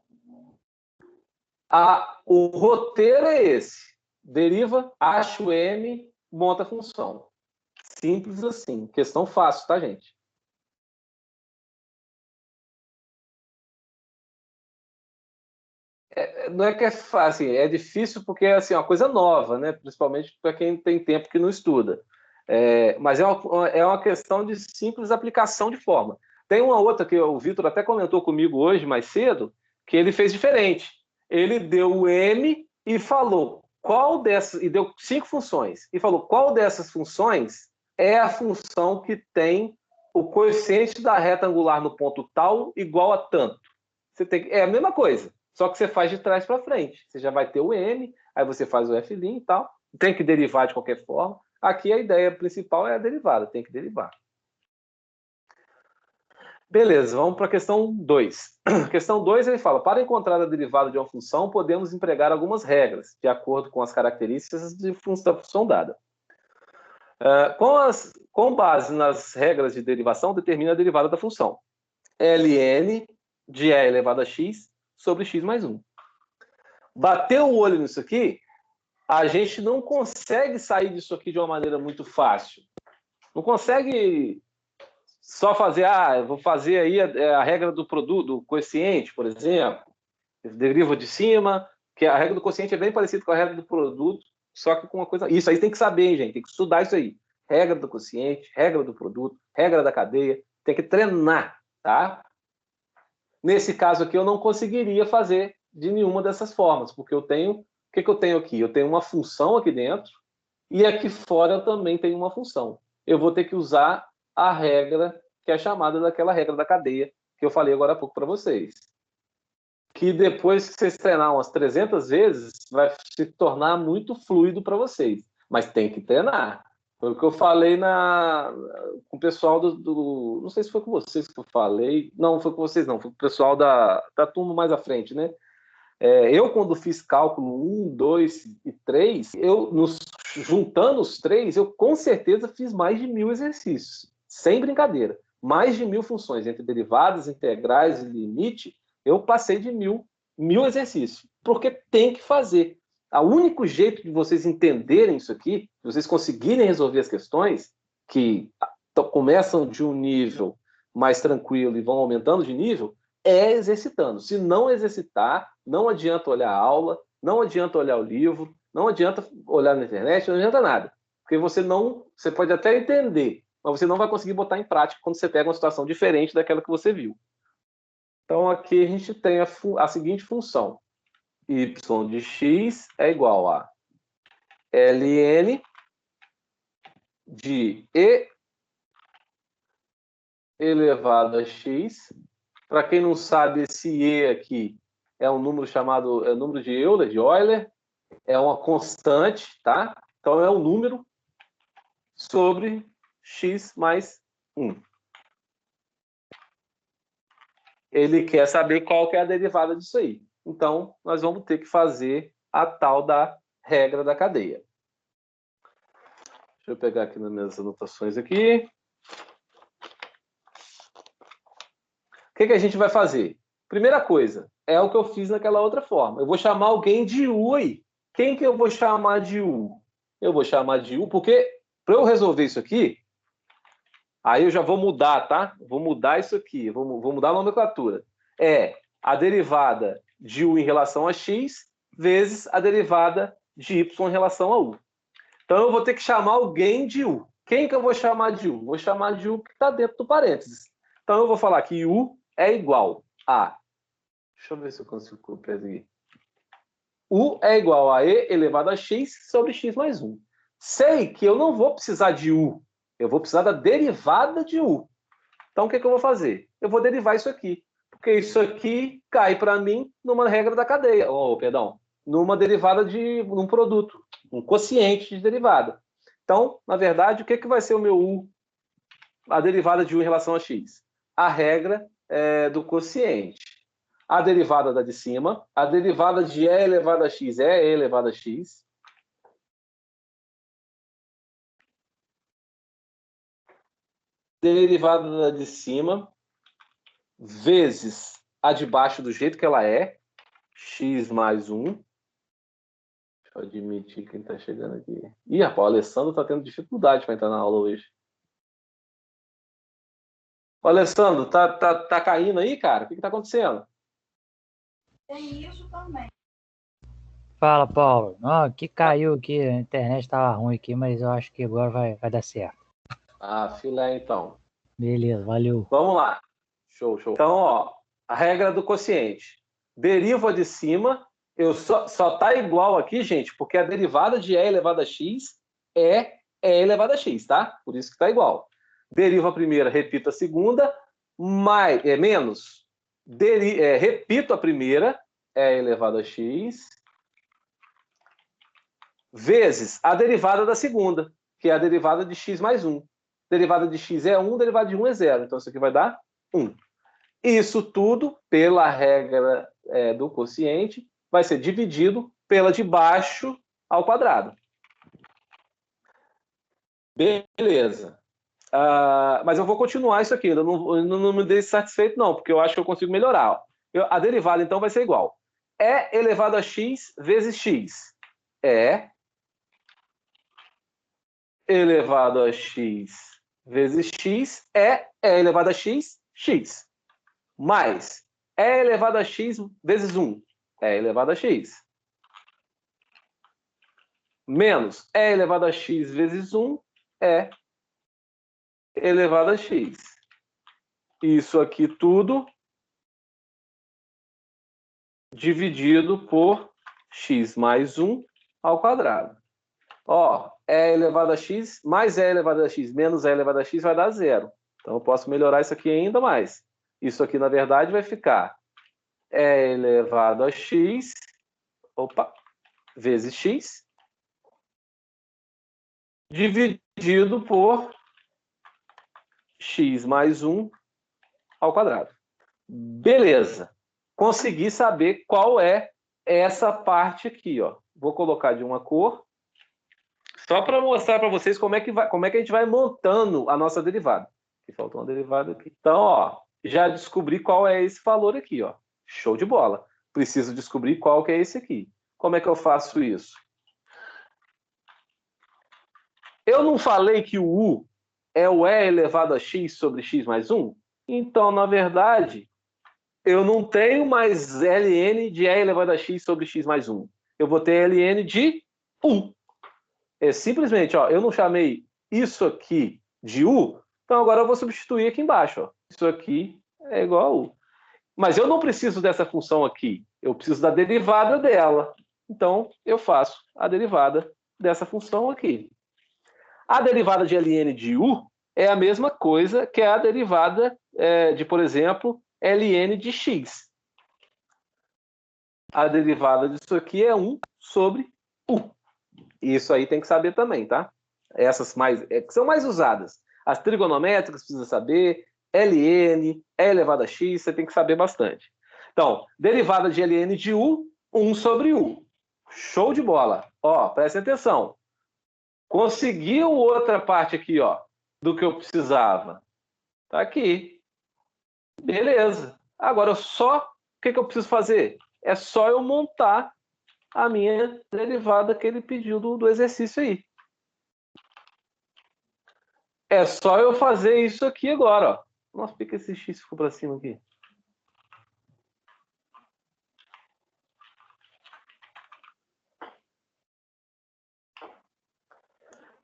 O roteiro é esse. Deriva, acha o m, monta a função. Simples assim. Questão fácil, tá, gente? Não é que é fácil, é difícil porque assim, é uma coisa nova, né? Principalmente para quem tem tempo que não estuda. Mas é uma questão de simples aplicação de forma. Tem uma outra que o Vitor até comentou comigo hoje, mais cedo, que ele fez diferente. Ele deu o m e falou qual dessas, e deu 5 funções, e falou qual dessas funções é a função que tem o coeficiente da reta angular no ponto tal igual a tanto. É a mesma coisa. Só que você faz de trás para frente. Você já vai ter o m, aí você faz o f' e tal. Tem que derivar de qualquer forma. Aqui a ideia principal é a derivada, tem que derivar. Beleza, vamos para a questão 2. Questão 2, ele fala, para encontrar a derivada de uma função, podemos empregar algumas regras, de acordo com as características da função dada. Com base nas regras de derivação, determina a derivada da função. ln de e elevado a x sobre x mais 1. Bateu o olho nisso aqui, a gente não consegue sair disso aqui de uma maneira muito fácil. Não consegue só fazer, eu vou fazer aí a regra do produto, do quociente, por exemplo, deriva de cima, que a regra do quociente é bem parecida com a regra do produto, só que com uma coisa... Isso aí tem que saber, hein, gente? Tem que estudar isso aí. Regra do quociente, regra do produto, regra da cadeia, tem que treinar, tá? Nesse caso aqui, eu não conseguiria fazer de nenhuma dessas formas, porque eu tenho... O que eu tenho aqui? Eu tenho uma função aqui dentro e aqui fora eu também tenho uma função. Eu vou ter que usar a regra que é chamada daquela regra da cadeia que eu falei agora há pouco para vocês. Que depois que vocês treinar umas 300 vezes, vai se tornar muito fluido para vocês. Mas tem que treinar. Foi o que eu falei com o pessoal do... Não sei se foi com vocês que eu falei. Não, foi com vocês não. Foi com o pessoal da turma mais à frente, né? Eu, quando fiz cálculo 1, 2 e 3, juntando os três, eu com certeza fiz mais de 1000 exercícios. Sem brincadeira. Mais de 1000 funções, entre derivadas, integrais e limite, eu passei de 1000 exercícios. Porque tem que fazer. O único jeito de vocês entenderem isso aqui, de vocês conseguirem resolver as questões, que começam de um nível mais tranquilo e vão aumentando de nível, é exercitando. Se não exercitar, não adianta olhar a aula, não adianta olhar o livro, não adianta olhar na internet, não adianta nada. Porque você pode até entender, mas você não vai conseguir botar em prática quando você pega uma situação diferente daquela que você viu. Então, aqui a gente tem a seguinte função. Y de x é igual a ln de e elevado a x. Para quem não sabe, esse e aqui é um número chamado número de Euler, é uma constante, tá? Então é um número sobre x mais 1. Ele quer saber qual que é a derivada disso aí. Então, nós vamos ter que fazer a tal da regra da cadeia. Deixa eu pegar aqui nas minhas anotações aqui. O que a gente vai fazer? Primeira coisa, é o que eu fiz naquela outra forma. Eu vou chamar alguém de U aí. Quem que eu vou chamar de U? Eu vou chamar de U, porque para eu resolver isso aqui, aí eu já vou mudar, tá? Vou mudar isso aqui, vou mudar a nomenclatura. É a derivada de U em relação a x vezes a derivada de y em relação a U. Então eu vou ter que chamar alguém de U. Quem que eu vou chamar de U? Vou chamar de U que está dentro do parênteses. Então eu vou falar que U é igual a... Deixa eu ver se eu consigo copiar aqui. U é igual a e elevado a x sobre x mais 1. Sei que eu não vou precisar de U. Eu vou precisar da derivada de U. Então, o que eu vou fazer? Eu vou derivar isso aqui. Porque isso aqui cai para mim numa regra da cadeia. Numa derivada de um produto. Um quociente de derivada. Então, na verdade, o que vai ser o meu U? A derivada de U em relação a x? A regra do quociente. A derivada da de cima. A derivada de e elevado a x é e elevado a x. Derivada da de cima vezes a de baixo do jeito que ela é, x mais 1. Deixa eu admitir quem está chegando aqui. Ih, rapaz, o Alessandro está tendo dificuldade para entrar na aula hoje. Ô, Alessandro, tá caindo aí, cara? O que está acontecendo? Tem isso também. Fala, Paulo. Não, aqui caiu aqui, a internet estava ruim aqui, mas eu acho que agora vai dar certo. Filé, então. Beleza, valeu. Vamos lá. Show. Então, ó, a regra do quociente. Deriva de cima, só tá igual aqui, gente, porque a derivada de e elevado a x é e elevado a x, tá? Por isso que tá igual. Deriva a primeira, repito a segunda, menos. Repito a primeira, e elevado a x, vezes a derivada da segunda, que é a derivada de x mais 1. Derivada de x é 1, derivada de 1 é 0. Então, isso aqui vai dar 1. Isso tudo, pela regra do quociente, vai ser dividido pela de baixo ao quadrado. Beleza. Mas eu vou continuar isso aqui. Eu não me dei satisfeito, não, porque eu acho que eu consigo melhorar. A derivada, então, vai ser igual. E elevado a x vezes x. E elevado a x vezes x é E elevado a x, x. Mais E elevado a x vezes 1. E elevado a x. Menos E elevado a x vezes 1 é elevado a x. Isso aqui tudo dividido por x mais 1 ao quadrado. Ó, E elevado a x mais E elevado a x menos E elevado a x vai dar 0. Então, eu posso melhorar isso aqui ainda mais. Isso aqui, na verdade, vai ficar E elevado a x, vezes x, dividido por x mais 1 ao quadrado. Beleza. Consegui saber qual é essa parte aqui, ó. Vou colocar de uma cor, só para mostrar para vocês como é que a gente vai montando a nossa derivada. Aqui faltou uma derivada aqui. Então, ó, já descobri qual é esse valor aqui, ó. Show de bola. Preciso descobrir qual que é esse aqui. Como é que eu faço isso? Eu não falei que o u é o E elevado a x sobre x mais 1? Então, na verdade, eu não tenho mais ln de E elevado a x sobre x mais 1. Eu vou ter ln de u. É simplesmente, ó, eu não chamei isso aqui de u, então agora eu vou substituir aqui embaixo. Ó. Isso aqui é igual a u. Mas eu não preciso dessa função aqui. Eu preciso da derivada dela. Então, eu faço a derivada dessa função aqui. A derivada de ln de u é a mesma coisa que a derivada de, por exemplo, ln de x. A derivada disso aqui é 1 sobre u. Isso aí tem que saber também, tá? Essas que são mais usadas. As trigonométricas precisa saber, ln, e elevado a x, você tem que saber bastante. Então, derivada de ln de u, 1 sobre u. Show de bola. Ó, presta atenção. Conseguiu outra parte aqui, ó, do que eu precisava. Tá aqui. Beleza. Agora, o que eu preciso fazer? É só eu montar a minha derivada que ele pediu do exercício aí. É só eu fazer isso aqui agora, ó. Nossa, por que esse x ficou para cima aqui?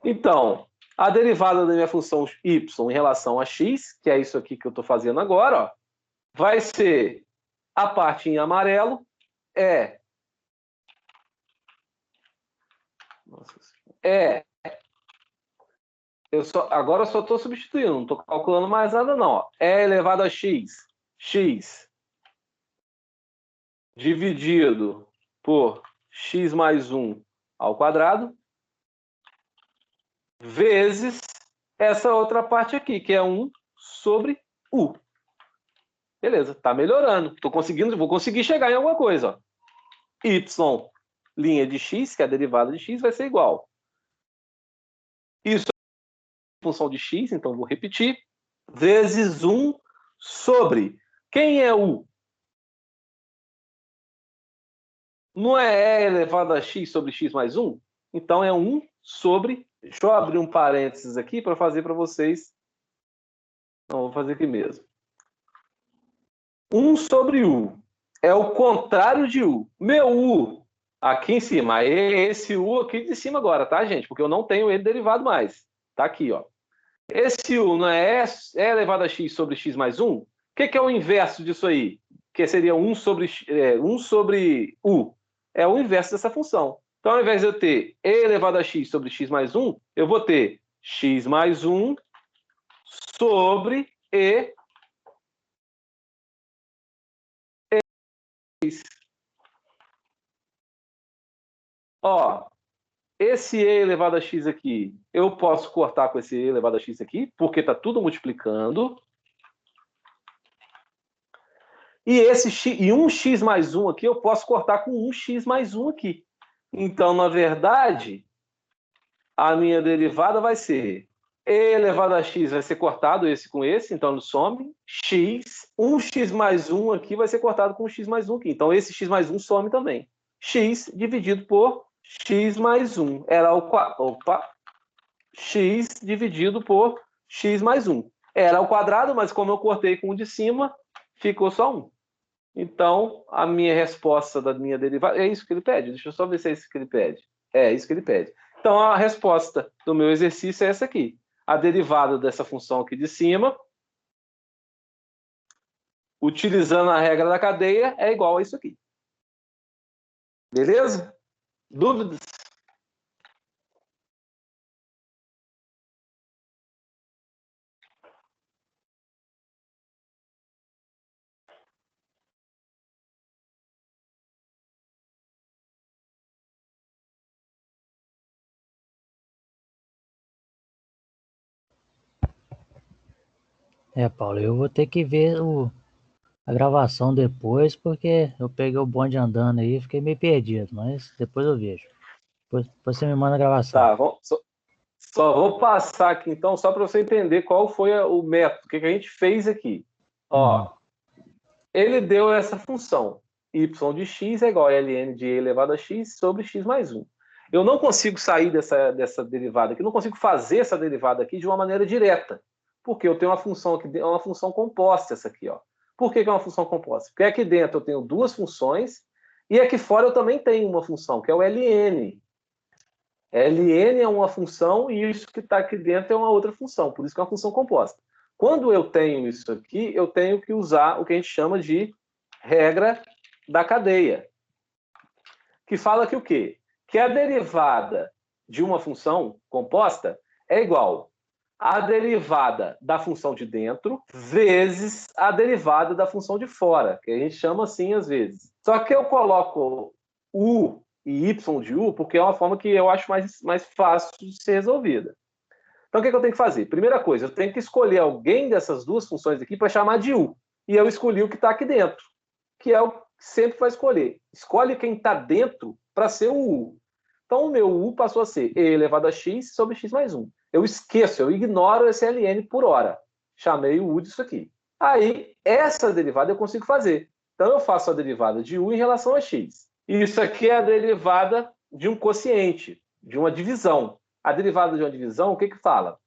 Então, a derivada da minha função y em relação a x, que é isso aqui que eu estou fazendo agora, ó, vai ser a parte em amarelo, agora eu só estou substituindo, não estou calculando mais nada não. Ó. E elevado a x, x dividido por x mais 1 ao quadrado, vezes essa outra parte aqui, que é 1 sobre u. Beleza, tá melhorando. Vou conseguir chegar em alguma coisa. Ó. Y, linha de x, que é a derivada de x, vai ser igual. Isso é função de x, então vou repetir. Vezes 1 sobre. Quem é u? Não é E elevado a x sobre x mais 1? Então é 1 sobre... Deixa eu abrir um parênteses aqui para fazer para vocês. Não, vou fazer aqui mesmo. 1 sobre u. É o contrário de u. Meu u aqui em cima. Esse u aqui de cima agora, tá, gente? Porque eu não tenho ele derivado mais. Tá aqui, ó. Esse u não é E elevado a x sobre x mais 1? O que é o inverso disso aí? Que seria 1 sobre u. É o inverso dessa função. Então, ao invés de eu ter e elevado a x sobre x mais 1, eu vou ter x mais 1 sobre e x. Ó, esse e elevado a x aqui, eu posso cortar com esse e elevado a x aqui, porque está tudo multiplicando. E esse x, e 1x mais 1 aqui, eu posso cortar com 1x mais 1 aqui. Então, na verdade, a minha derivada vai ser e elevado a x vai ser cortado esse com esse, então ele some. X, 1x mais 1 aqui vai ser cortado com x mais 1 aqui. Então, esse x mais 1 some também. X dividido por x mais 1. Era o x dividido por x mais 1. Era o quadrado, mas como eu cortei com o de cima, ficou só 1. Então, a minha resposta da minha derivada... É isso que ele pede? Deixa eu só ver se é isso que ele pede. É isso que ele pede. Então, a resposta do meu exercício é essa aqui. A derivada dessa função aqui de cima, utilizando a regra da cadeia, é igual a isso aqui. Beleza? Dúvidas? Paulo, eu vou ter que ver a gravação depois, porque eu peguei o bonde andando aí e fiquei meio perdido, mas depois eu vejo. Depois você me manda a gravação. Tá, só vou passar aqui então, só para você entender qual foi o método, o que a gente fez aqui. Ó, ele deu essa função, y de x é igual a ln de e elevado a x sobre x mais 1. Eu não consigo sair dessa derivada aqui, não consigo fazer essa derivada aqui de uma maneira direta, porque eu tenho uma função aqui, é uma função composta essa aqui, ó. Por que é uma função composta? Porque aqui dentro eu tenho duas funções e aqui fora eu também tenho uma função, que é o ln. ln é uma função e isso que está aqui dentro é uma outra função, por isso que é uma função composta. Quando eu tenho isso aqui, eu tenho que usar o que a gente chama de regra da cadeia, que fala que o quê? Que a derivada de uma função composta é igual à derivada da função de dentro vezes a derivada da função de fora, que a gente chama assim às vezes. Só que eu coloco u e y de u porque é uma forma que eu acho mais fácil de ser resolvida. Então, o que eu tenho que fazer? Primeira coisa, eu tenho que escolher alguém dessas duas funções aqui para chamar de u. E eu escolhi o que está aqui dentro, que é o que sempre vai escolher. Escolhe quem está dentro para ser o u. Então, o meu u passou a ser e elevado a x sobre x mais 1. Eu esqueço, eu ignoro esse ln por hora. Chamei o u disso aqui. Aí, essa derivada eu consigo fazer. Então, eu faço a derivada de u em relação a x. E isso aqui é a derivada de um quociente, de uma divisão. A derivada de uma divisão, o que fala?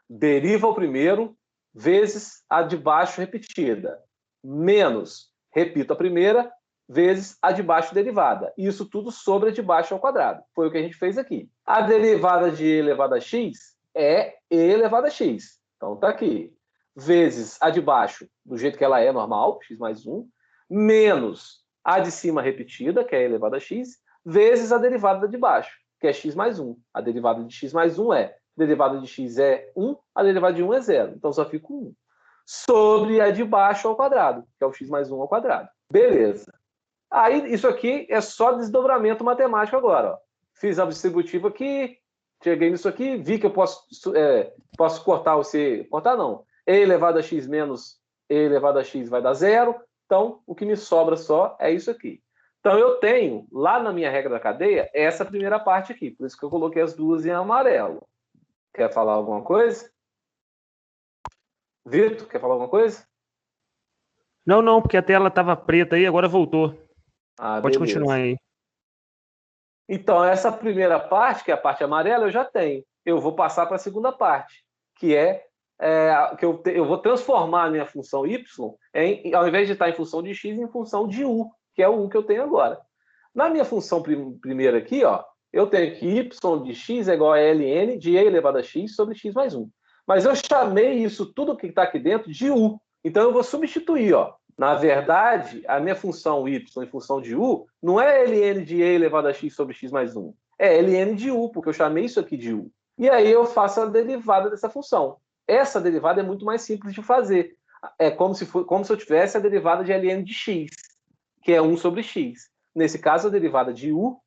Deriva o primeiro vezes a de baixo repetida, menos, repito a primeira, vezes a de baixo derivada. Isso tudo sobre a de baixo ao quadrado. Foi o que a gente fez aqui. A derivada de e elevado a x é e elevado a x. Então tá aqui. Vezes a de baixo, do jeito que ela é normal, x mais 1, menos a de cima repetida, que é e elevado a x, vezes a derivada de baixo, que é x mais 1. A derivada de x mais 1 é, a derivada de x é 1, a derivada de 1 é 0. Então só fica 1. Sobre a de baixo ao quadrado, que é o x mais 1 ao quadrado. Beleza. Aí, isso aqui é só desdobramento matemático agora. Ó. Fiz a distributiva aqui, cheguei nisso aqui, vi que eu posso cortar o c... Cortar não. E elevado a x menos e elevado a x vai dar 0. Então, o que me sobra só é isso aqui. Então, eu tenho, lá na minha regra da cadeia, essa primeira parte aqui. Por isso que eu coloquei as duas em amarelo. Quer falar alguma coisa? Vitor, quer falar alguma coisa? Não, porque a tela estava preta aí, agora voltou. Pode Beleza. continuar aí. Então, essa primeira parte, que é a parte amarela, eu já tenho. Eu vou passar para a segunda parte, que que eu vou transformar a minha função y, ao invés de estar em função de x, em função de u, que é o u que eu tenho agora. Na minha função primeira aqui, ó, eu tenho que y de x é igual a ln de e elevado a x sobre x mais 1. Mas eu chamei isso tudo que está aqui dentro de u. Então, eu vou substituir, ó. Na verdade, a minha função y em função de u não é ln de e elevado a x sobre x mais 1. É ln de u, porque eu chamei isso aqui de u. E aí eu faço a derivada dessa função. Essa derivada é muito mais simples de fazer. É como se eu tivesse a derivada de ln de x, que é 1 sobre x. Nesse caso, a derivada de u,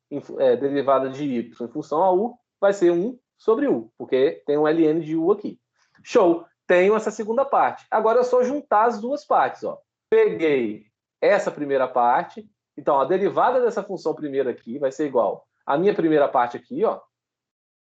derivada de y em função a u, vai ser 1 sobre u, porque tem um ln de u aqui. Show! Tenho essa segunda parte. Agora é só juntar as duas partes. Ó. Peguei essa primeira parte. Então, a derivada dessa função primeira aqui vai ser igual à minha primeira parte aqui, ó,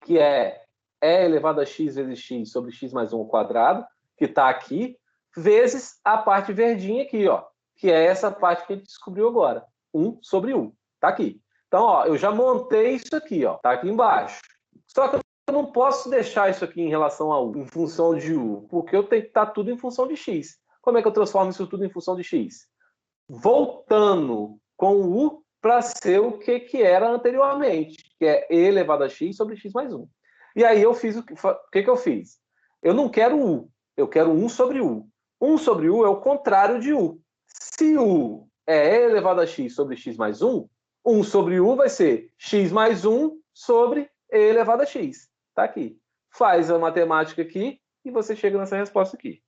que é e elevado a x vezes x sobre x mais 1 ao quadrado, que está aqui, vezes a parte verdinha aqui, ó, que é essa parte que a gente descobriu agora. 1 sobre u. Está aqui. Então, ó, eu já montei isso aqui, ó, tá aqui embaixo. Só que eu não posso deixar isso aqui em relação a u, em função de u, porque eu tenho que estar tudo em função de x. Como é que eu transformo isso tudo em função de x? Voltando com o u para ser o que era anteriormente, que é e elevado a x sobre x mais 1. E aí eu fiz o que eu fiz? Eu não quero u, eu quero 1 sobre u. 1 sobre u é o contrário de u. Se u é e elevado a x sobre x mais 1, 1 sobre u vai ser x mais 1 sobre e elevado a x. Está aqui. Faz a matemática aqui e você chega nessa resposta aqui.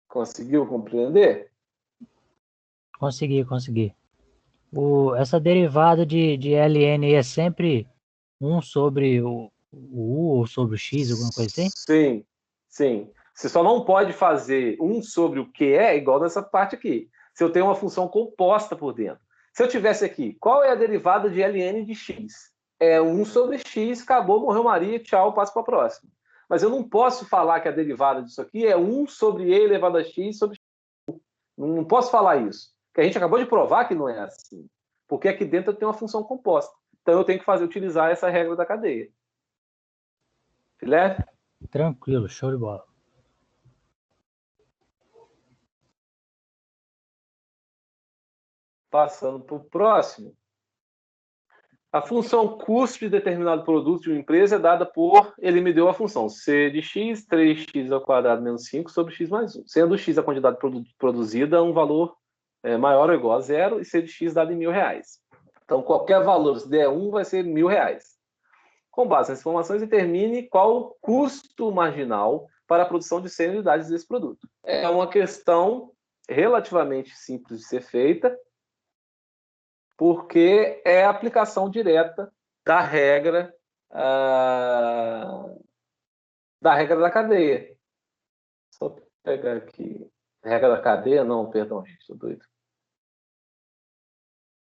Conseguiu compreender? Consegui. Essa derivada de ln é sempre 1 sobre o u ou sobre o x, alguma coisa assim? Sim. Você só não pode fazer 1 sobre o que é igual nessa parte aqui. Se eu tenho uma função composta por dentro. Se eu tivesse aqui, qual é a derivada de ln de x? É 1 sobre x, acabou, morreu Maria, tchau, passo para a próxima. Mas eu não posso falar que a derivada disso aqui é 1 sobre e elevado a x sobre x. Não posso falar isso. Porque a gente acabou de provar que não é assim. Porque aqui dentro eu tenho uma função composta. Então eu tenho que utilizar essa regra da cadeia. Filé? Tranquilo, show de bola. Passando para o próximo. A função custo de determinado produto de uma empresa é dada por... Ele me deu a função c de x, 3x ao quadrado menos 5 sobre x mais 1. Sendo x a quantidade produzida, um valor maior ou igual a zero, e c de x dado em R$1.000. Então, qualquer valor, se der 1, vai ser R$1.000. Com base nessas informações, determine qual o custo marginal para a produção de 100 unidades desse produto. É uma questão relativamente simples de ser feita, porque é a aplicação direta da regra da cadeia. Só pegar aqui. Regra da cadeia? Não, perdão, gente, estou doido.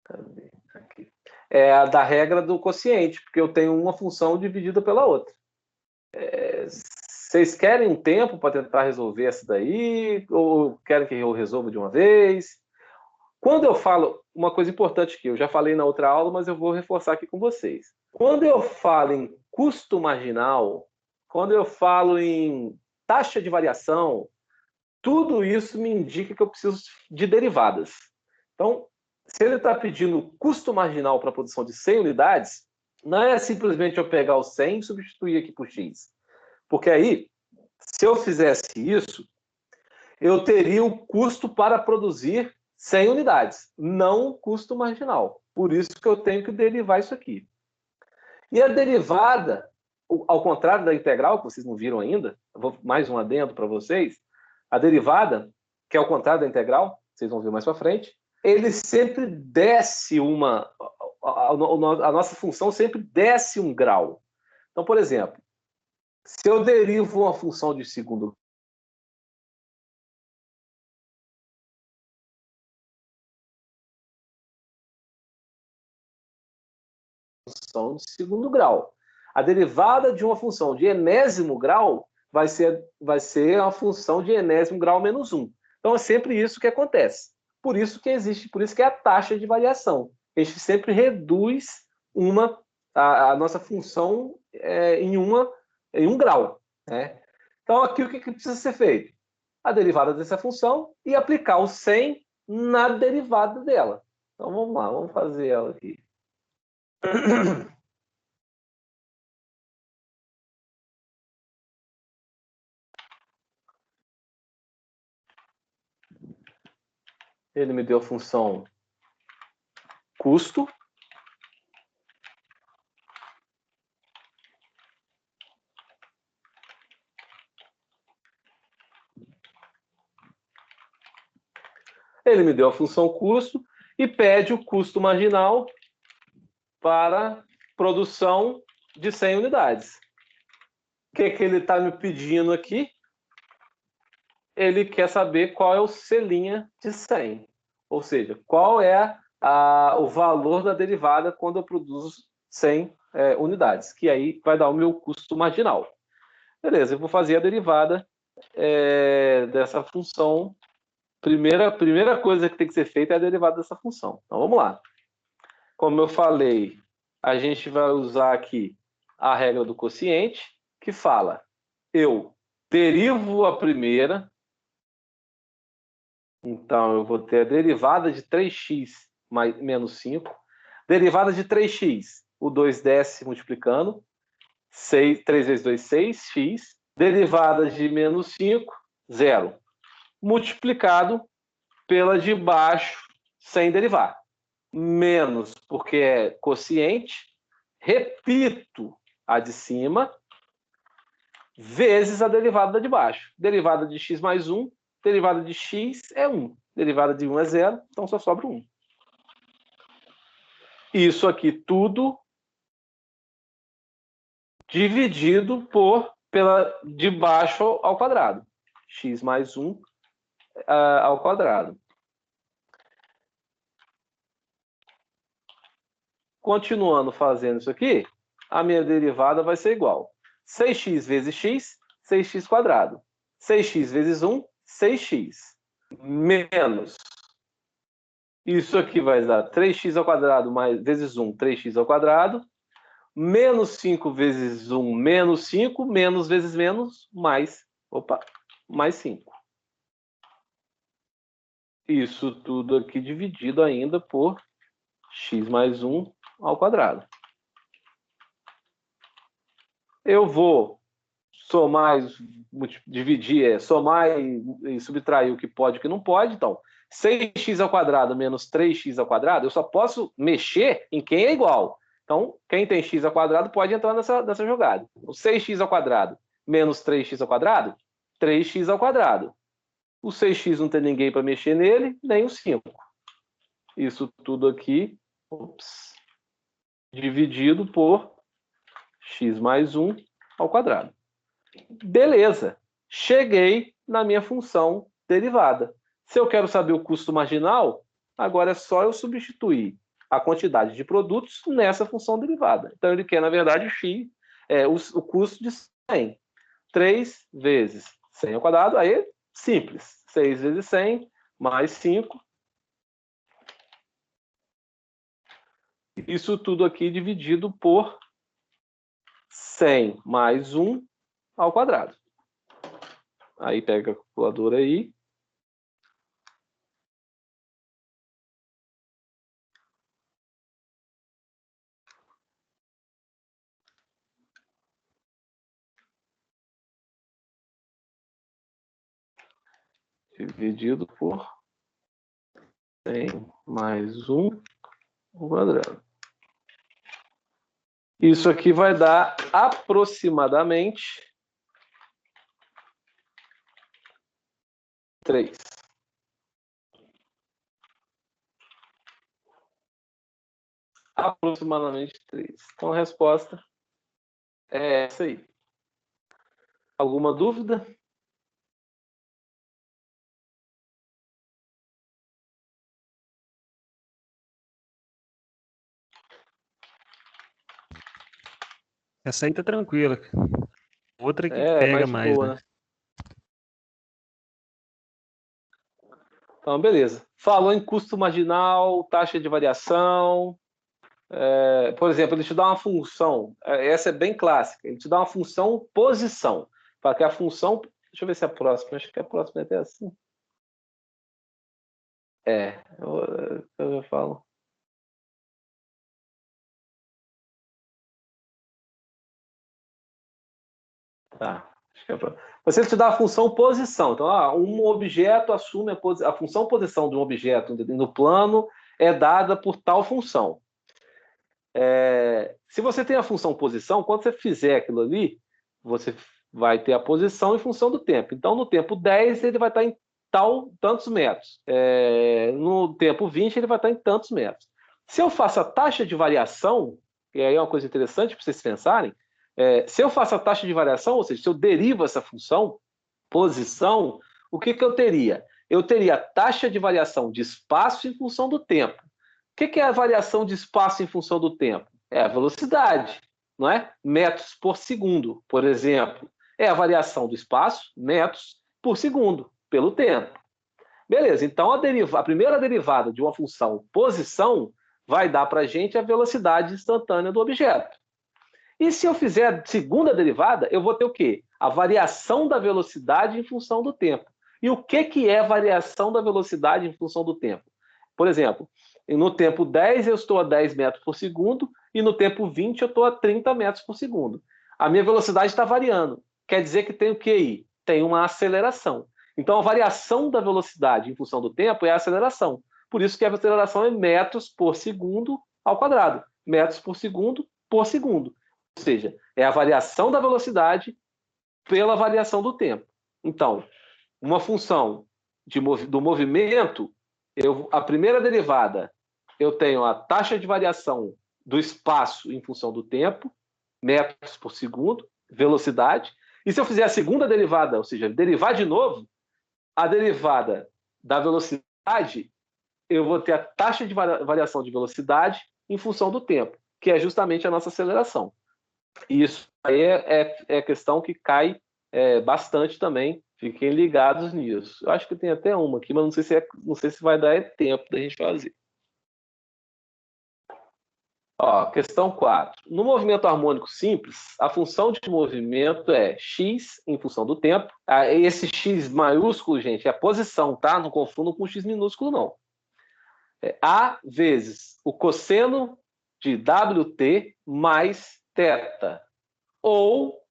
Cadê? Aqui. É a da regra do quociente, porque eu tenho uma função dividida pela outra. Vocês querem um tempo para tentar resolver essa daí? Ou querem que eu resolva de uma vez? Quando eu falo, uma coisa importante que eu já falei na outra aula, mas eu vou reforçar aqui com vocês. Quando eu falo em custo marginal, quando eu falo em taxa de variação, tudo isso me indica que eu preciso de derivadas. Então, se ele está pedindo custo marginal para a produção de 100 unidades, não é simplesmente eu pegar o 100 e substituir aqui por x. Porque aí, se eu fizesse isso, eu teria o custo para produzir 100 unidades, não o custo marginal. Por isso que eu tenho que derivar isso aqui. E a derivada, ao contrário da integral, que vocês não viram ainda, eu vou mais um adendo para vocês, a derivada, que é ao contrário da integral, vocês vão ver mais para frente, ele sempre desce a nossa função sempre desce um grau. Então, por exemplo, se eu derivo uma função de segundo função de segundo grau. A derivada de uma função de enésimo grau vai ser a função de enésimo grau menos 1. Então é sempre isso que acontece. Por isso que existe, por isso que é a taxa de variação. A gente sempre reduz a nossa função em um grau. Né? Então aqui o que precisa ser feito? A derivada dessa função e aplicar o 100 na derivada dela. Então vamos lá, vamos fazer ela aqui. Ele me deu a função custo. Ele me deu a função custo e pede o custo marginal para produção de 100 unidades. O que ele está me pedindo aqui? Ele quer saber qual é o C' de 100. Ou seja, qual é o valor da derivada quando eu produzo 100 unidades, que aí vai dar o meu custo marginal. Beleza, eu vou fazer a derivada dessa função. Primeira coisa que tem que ser feita é a derivada dessa função. Então, vamos lá. Como eu falei, a gente vai usar aqui a regra do quociente, que fala, eu derivo a primeira, então eu vou ter a derivada de 3x menos 5, derivada de 3x, o 2 desce multiplicando, 3 vezes 2, 6x, derivada de menos 5, 0, multiplicado pela de baixo sem derivar, menos, porque é quociente, repito a de cima, vezes a derivada da de baixo. Derivada de x mais 1, derivada de x é 1. Derivada de 1 é 0, então só sobra 1. Isso aqui tudo dividido pela de baixo ao quadrado. X mais 1 ao quadrado. Continuando fazendo isso aqui, a minha derivada vai ser igual. 6x vezes x, 6x quadrado. 6x vezes 1, 6x. Menos. Isso aqui vai dar 3x ao quadrado vezes 1, 3x ao quadrado. Menos 5 vezes 1, menos 5. Menos vezes menos, mais 5. Isso tudo aqui dividido ainda por x mais 1 ao quadrado. Eu vou somar, dividir, somar e subtrair o que pode e o que não pode. Então, 6x ao quadrado menos 3x ao quadrado, eu só posso mexer em quem é igual. Então, quem tem x ao quadrado pode entrar nessa jogada. O 6x ao quadrado menos 3x ao quadrado, 3x ao quadrado. O 6x não tem ninguém para mexer nele, nem o 5. Isso tudo aqui, dividido por x mais 1 ao quadrado. Beleza. Cheguei na minha função derivada. Se eu quero saber o custo marginal, agora é só eu substituir a quantidade de produtos nessa função derivada. Então, ele quer, na verdade, o custo de 100. 3 vezes 100 ao quadrado, aí simples. 6 vezes 100 mais 5. Isso tudo aqui dividido por 100 mais 1 ao quadrado. Aí pega a calculadora aí. Dividido por 100 mais 1 ao quadrado. Isso aqui vai dar aproximadamente 3. Aproximadamente 3. Então a resposta é essa aí. Alguma dúvida? Essa aí tá tranquila. Outra que pega mais, boa, né? né? Então, beleza. Falou em custo marginal, taxa de variação. Por exemplo, ele te dá uma função. Essa é bem clássica. Ele te dá uma função posição. Para que a função... Deixa eu ver se é a próxima. Acho que a próxima é até assim. Eu já falo. Tá. Você te dá a função posição. Então, um objeto assume a função posição de um objeto no plano é dada por tal função. Se você tem a função posição, quando você fizer aquilo ali, você vai ter a posição em função do tempo. Então, no tempo 10, ele vai estar tantos metros. No tempo 20, ele vai estar em tantos metros. Se eu faço a taxa de variação, e aí é uma coisa interessante para vocês pensarem, se eu faço a taxa de variação, ou seja, se eu derivo essa função, posição, o que eu teria? Eu teria a taxa de variação de espaço em função do tempo. O que é a variação de espaço em função do tempo? É a velocidade, não é? Metros por segundo, por exemplo. É a variação do espaço, metros por segundo, pelo tempo. Beleza, então a primeira derivada de uma função posição vai dar para a gente a velocidade instantânea do objeto. E se eu fizer a segunda derivada, eu vou ter o quê? A variação da velocidade em função do tempo. E o que é a variação da velocidade em função do tempo? Por exemplo, no tempo 10 eu estou a 10 metros por segundo e no tempo 20 eu estou a 30 metros por segundo. A minha velocidade está variando. Quer dizer que tem o que aí? Tem uma aceleração. Então, a variação da velocidade em função do tempo é a aceleração. Por isso que a aceleração é metros por segundo ao quadrado. Metros por segundo por segundo. Ou seja, é a variação da velocidade pela variação do tempo. Então, uma função do movimento, a primeira derivada, eu tenho a taxa de variação do espaço em função do tempo, metros por segundo, velocidade. E se eu fizer a segunda derivada, ou seja, derivar de novo, a derivada da velocidade, eu vou ter a taxa de variação de velocidade em função do tempo, que é justamente a nossa aceleração. E isso aí é questão que cai bastante também. Fiquem ligados nisso. Eu acho que tem até uma aqui, mas não sei se vai dar tempo da gente fazer. Ó, questão 4. No movimento harmônico simples, a função de movimento é x em função do tempo. Esse x maiúsculo, gente, é a posição, tá? Não confundam com x minúsculo, não. A vezes o cosseno de WT mais θ. Ou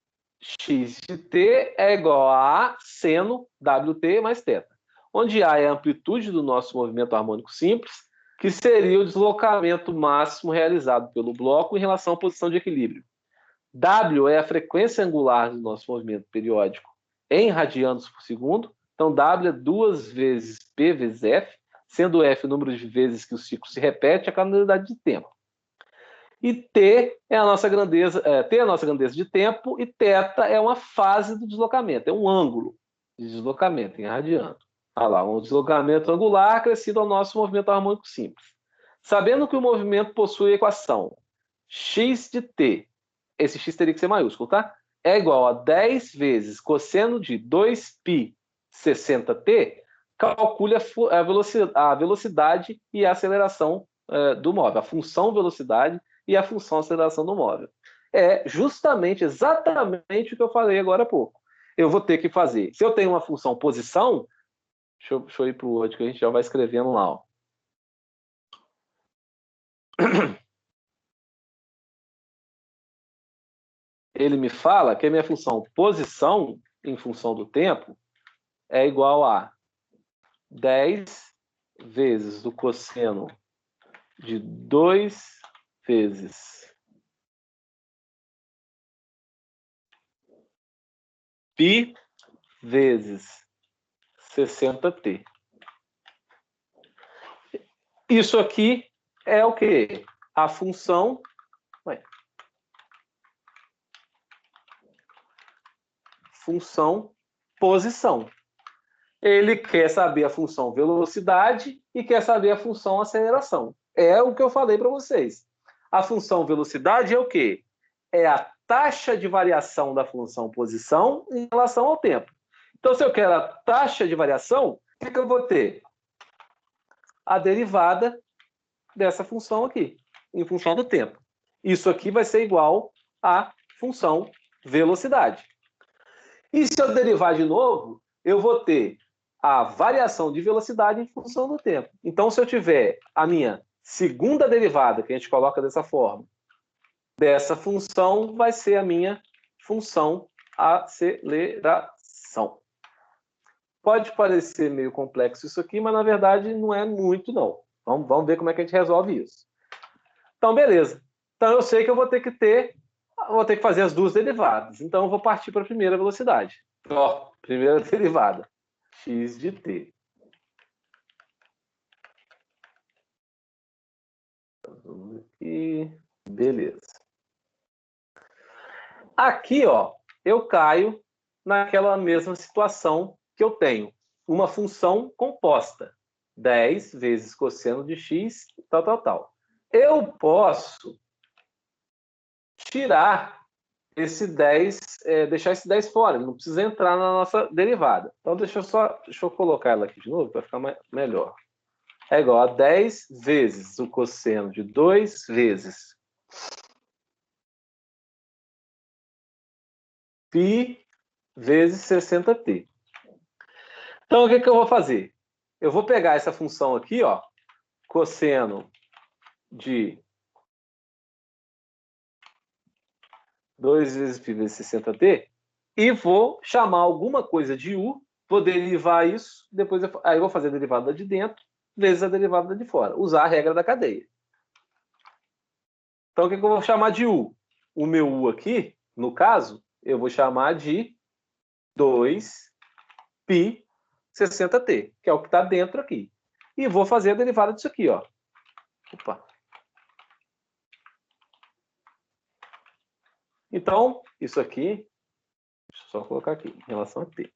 x de t é igual a seno WT mais θ. Onde A é a amplitude do nosso movimento harmônico simples, que seria o deslocamento máximo realizado pelo bloco em relação à posição de equilíbrio. W é a frequência angular do nosso movimento periódico em radianos por segundo. Então, W é 2 vezes P vezes F, sendo F o número de vezes que o ciclo se repete, a cada unidade de tempo. E T é a nossa grandeza, T é a nossa grandeza de tempo, e θ é uma fase do deslocamento, é um ângulo de deslocamento em radiano. Olha lá, um deslocamento angular acrescido ao nosso movimento harmônico simples. Sabendo que o movimento possui a equação x de t, esse x teria que ser maiúsculo, tá? É igual a 10 vezes cosseno de 2π 60t, calcule a velocidade e a aceleração do móvel, a função velocidade e a função aceleração do móvel. É justamente, exatamente o que eu falei agora há pouco. Eu vou ter que fazer, se eu tenho uma função posição, deixa eu ir para o outro, que a gente já vai escrevendo lá. Ó. Ele me fala que a minha função posição em função do tempo é igual a 10 vezes o cosseno de 2 vezes π vezes 60t. Isso aqui é o quê? A função... função posição. Ele quer saber a função velocidade e quer saber a função aceleração. É o que eu falei para vocês. A função velocidade é o quê? É a taxa de variação da função posição em relação ao tempo. Então, se eu quero a taxa de variação, o que eu vou ter? A derivada dessa função aqui, em função do tempo. Isso aqui vai ser igual à função velocidade. E se eu derivar de novo, eu vou ter a variação de velocidade em função do tempo. Então, se eu tiver a minha segunda derivada, que a gente coloca dessa forma, dessa função vai ser a minha função aceleração. Pode parecer meio complexo isso aqui, mas na verdade não é muito, não. Vamos ver como é que a gente resolve isso. Então, beleza. Então, eu sei que eu vou ter que fazer as duas derivadas. Então, eu vou partir para a primeira velocidade. Ó, primeira derivada. x de t. Aqui, beleza. Aqui, ó, eu caio naquela mesma situação que eu tenho. Uma função composta. 10 vezes cosseno de x, tal, tal, tal. Eu posso tirar esse 10, deixar esse 10 fora. Não precisa entrar na nossa derivada. Então, deixa eu colocar ela aqui de novo para ficar melhor. É igual a 10 vezes o cosseno de 2 vezes π vezes 60t. Então, o que eu vou fazer? Eu vou pegar essa função aqui, ó, cosseno de 2 vezes π vezes 60t, e vou chamar alguma coisa de u, vou derivar isso, depois aí eu vou fazer a derivada de dentro vezes a derivada de fora. Usar a regra da cadeia. Então, o que eu vou chamar de u? O meu u aqui, no caso, eu vou chamar de 2π 60t, que é o que está dentro aqui. E vou fazer a derivada disso aqui, ó. Opa. Então, isso aqui, deixa eu só colocar aqui, em relação a t.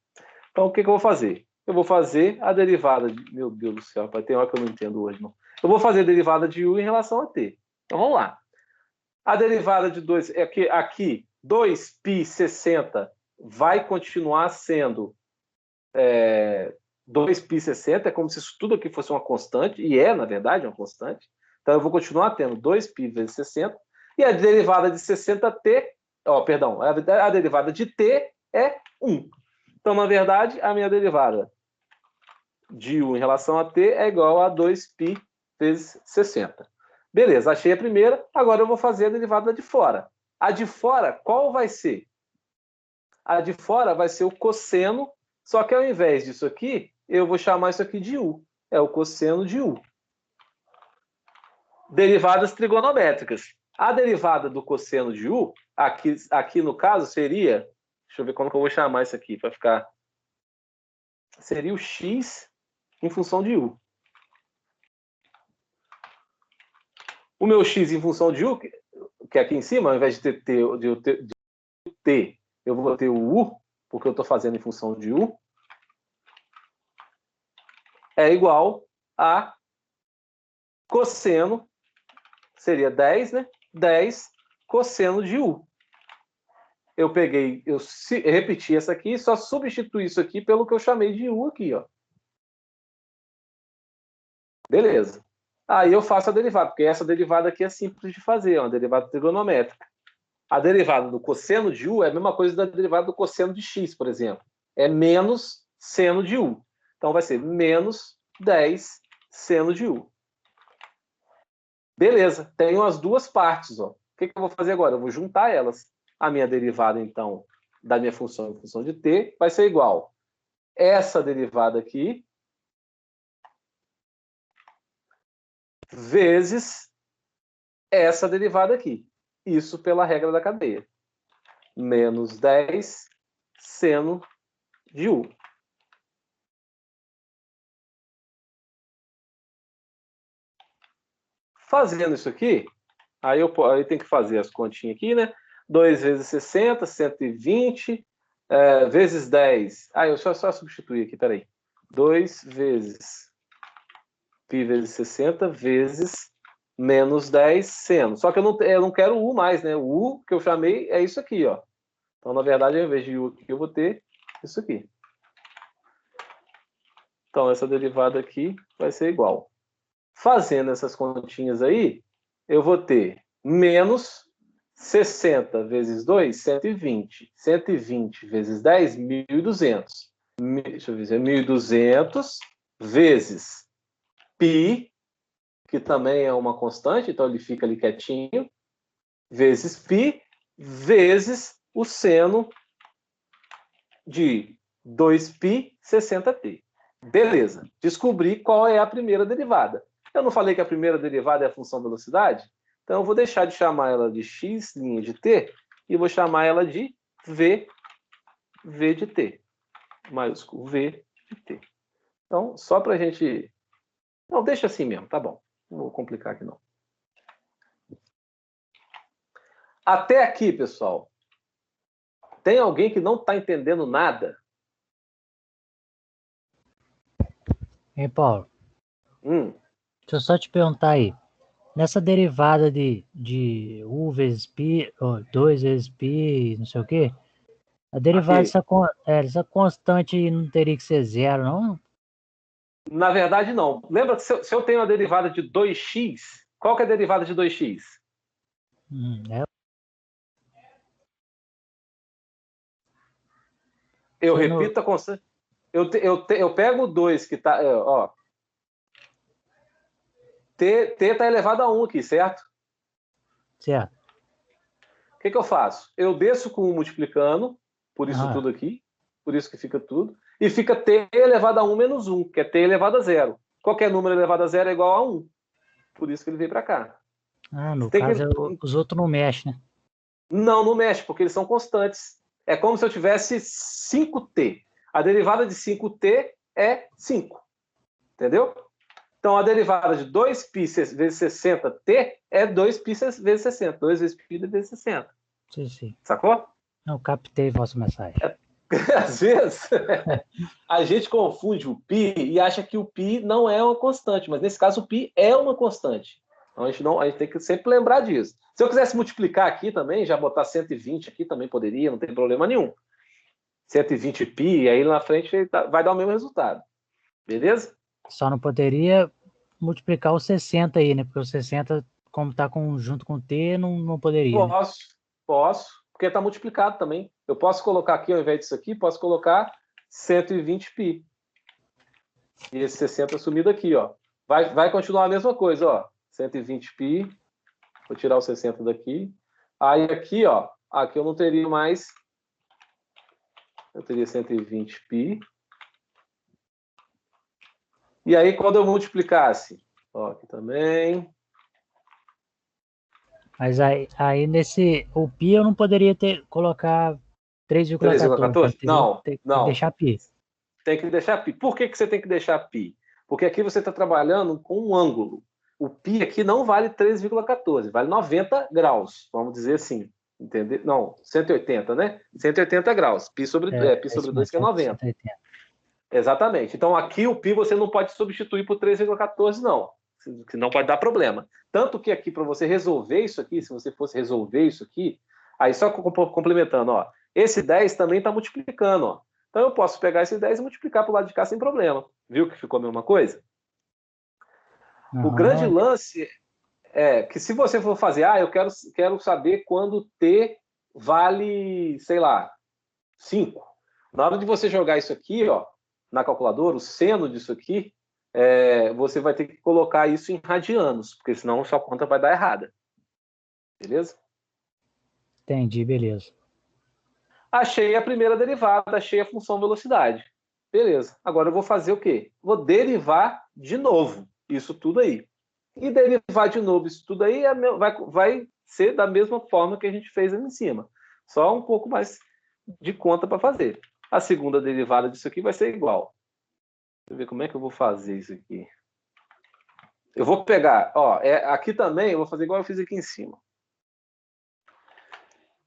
Então, o que eu vou fazer? Eu vou fazer a derivada de... Meu Deus do céu, rapaz, tem hora que eu não entendo hoje, não. Eu vou fazer a derivada de u em relação a t. Então, vamos lá. A derivada de 2... Aqui 2π 60 vai continuar sendo 2π 60, é como se isso tudo aqui fosse uma constante, e é, na verdade, uma constante. Então, eu vou continuar tendo 2π vezes 60, e a derivada de 60t, perdão, a derivada de t é 1. Então, na verdade, a minha derivada de u em relação a t é igual a 2π vezes 60. Beleza, achei a primeira, agora eu vou fazer a derivada de fora. A de fora, qual vai ser? A de fora vai ser o cosseno, só que ao invés disso aqui, eu vou chamar isso aqui de u. É o cosseno de u. Derivadas trigonométricas. A derivada do cosseno de u, aqui no caso, seria... Deixa eu ver como que eu vou chamar isso aqui, para ficar... Seria o x em função de u. O meu x em função de u, que é aqui em cima, ao invés de ter t, eu vou ter o u, porque eu estou fazendo em função de u, é igual a cosseno, seria 10, né? 10 cosseno de u. Eu repeti essa aqui e só substituí isso aqui pelo que eu chamei de u aqui, ó. Beleza. Aí eu faço a derivada, porque essa derivada aqui é simples de fazer, é uma derivada trigonométrica. A derivada do cosseno de u é a mesma coisa da derivada do cosseno de x, por exemplo. É menos seno de u. Então vai ser menos 10 seno de u. Beleza, tenho as duas partes, ó. O que eu vou fazer agora? Eu vou juntar elas. A minha derivada, então, da minha função em função de t vai ser igual essa derivada aqui vezes essa derivada aqui. Isso pela regra da cadeia. Menos 10 seno de u. Fazendo isso aqui, aí tem que fazer as continhas aqui, né? 2 vezes 60, 120, vezes 10. Eu só substituir aqui, peraí. 2 vezes π vezes 60 vezes menos 10 seno. Só que eu não quero u mais, né? O u que eu chamei é isso aqui, ó. Então, na verdade, ao invés de u aqui, eu vou ter isso aqui. Então, essa derivada aqui vai ser igual. Fazendo essas continhas aí, eu vou ter menos 60 vezes 2, 120. 120 vezes 10, 1.200. Deixa eu ver, 1.200 vezes π, que também é uma constante, então ele fica ali quietinho, vezes π, vezes o seno de 2π 60t. Beleza, descobri qual é a primeira derivada. Eu não falei que a primeira derivada é a função velocidade? Então, eu vou deixar de chamar ela de x' de t e vou chamar ela de v de t. Maiúsculo v t. Então, só para a gente... Não, deixa assim mesmo, tá bom. Não vou complicar aqui, não. Até aqui, pessoal. Tem alguém que não está entendendo nada? Hein, Paulo? Hum. Deixa eu só te perguntar aí. Nessa derivada de U vezes π, 2 vezes π, não sei o quê, a derivada dessa constante não teria que ser zero, não? Na verdade, não. Lembra que se eu tenho a derivada de 2x, qual que é a derivada de 2x? É. Eu repito a constante. Eu pego o 2 que está... Ó, t está elevado a 1 aqui, certo? Certo. O que eu faço? Eu desço com 1 multiplicando, por isso tudo aqui, por isso que fica tudo, e fica t elevado a 1 menos 1, que é t elevado a 0. Qualquer número elevado a 0 é igual a 1. Por isso que ele veio para cá. No caso, os outros não mexem, né? Não mexe, porque eles são constantes. É como se eu tivesse 5t. A derivada de 5t é 5. Entendeu? Então, a derivada de 2π vezes 60t é 2π vezes 60. 2 vezes π vezes 60. Sim. Sacou? Não, captei vossa mensagem. Às vezes, a gente confunde o π e acha que o π não é uma constante, mas nesse caso o π é uma constante. Então a gente tem que sempre lembrar disso. Se eu quisesse multiplicar aqui também, já botar 120 aqui também poderia, não tem problema nenhum. 120π, e aí na frente vai dar o mesmo resultado. Beleza? Só não poderia multiplicar o 60 aí, né? Porque o 60, como está junto com t, não poderia. Posso, porque está multiplicado também. Eu posso colocar aqui, ao invés disso aqui, posso colocar 120π. E esse 60 sumido aqui, ó. Vai continuar a mesma coisa, ó. 120π. Vou tirar o 60 daqui. Aí aqui, ó. Aqui eu não teria mais... Eu teria 120π. E aí, quando eu multiplicasse... Ó, aqui também... Mas aí nesse... O π eu não poderia colocar 3,14. Não. Tem que deixar π. Tem que deixar π. Por que você tem que deixar π? Porque aqui você está trabalhando com um ângulo. O π aqui não vale 3,14, vale 90 graus, vamos dizer assim. Entendeu? Não, 180, né? 180 graus. Π sobre 2, que é 90. 180. Exatamente. Então, aqui o π você não pode substituir por 3,14, não. Senão pode dar problema. Tanto que aqui, para você resolver isso aqui, se você fosse resolver isso aqui, aí só complementando, ó, esse 10 também está multiplicando, ó. Então, eu posso pegar esse 10 e multiplicar para o lado de cá sem problema. Viu que ficou a mesma coisa? O grande lance é que se você for fazer, eu quero saber quando t vale, sei lá, 5. Na hora de você jogar isso aqui, ó, na calculadora, o seno disso aqui, você vai ter que colocar isso em radianos, porque senão sua conta vai dar errada. Beleza? Entendi, beleza. Achei a primeira derivada, achei a função velocidade. Beleza. Agora eu vou fazer o quê? Vou derivar de novo isso tudo aí. E derivar de novo isso tudo aí vai ser da mesma forma que a gente fez ali em cima. Só um pouco mais de conta para fazer. A segunda derivada disso aqui vai ser igual. Deixa eu ver como é que eu vou fazer isso aqui. Eu vou pegar, ó, aqui também eu vou fazer igual eu fiz aqui em cima.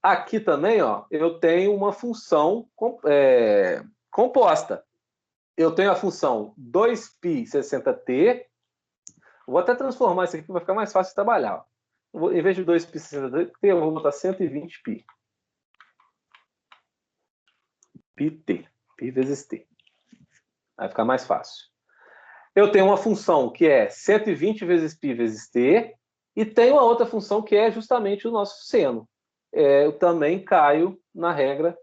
Aqui também, ó, eu tenho uma função composta. Eu tenho a função 2π 60t. Vou até transformar isso aqui, vai ficar mais fácil de trabalhar. Em vez de 2π 60t, eu vou botar 120π. πt. π vezes t. Vai ficar mais fácil. Eu tenho uma função que é 120 vezes π vezes t, e tenho uma outra função que é justamente o nosso seno. Eu também caio na regra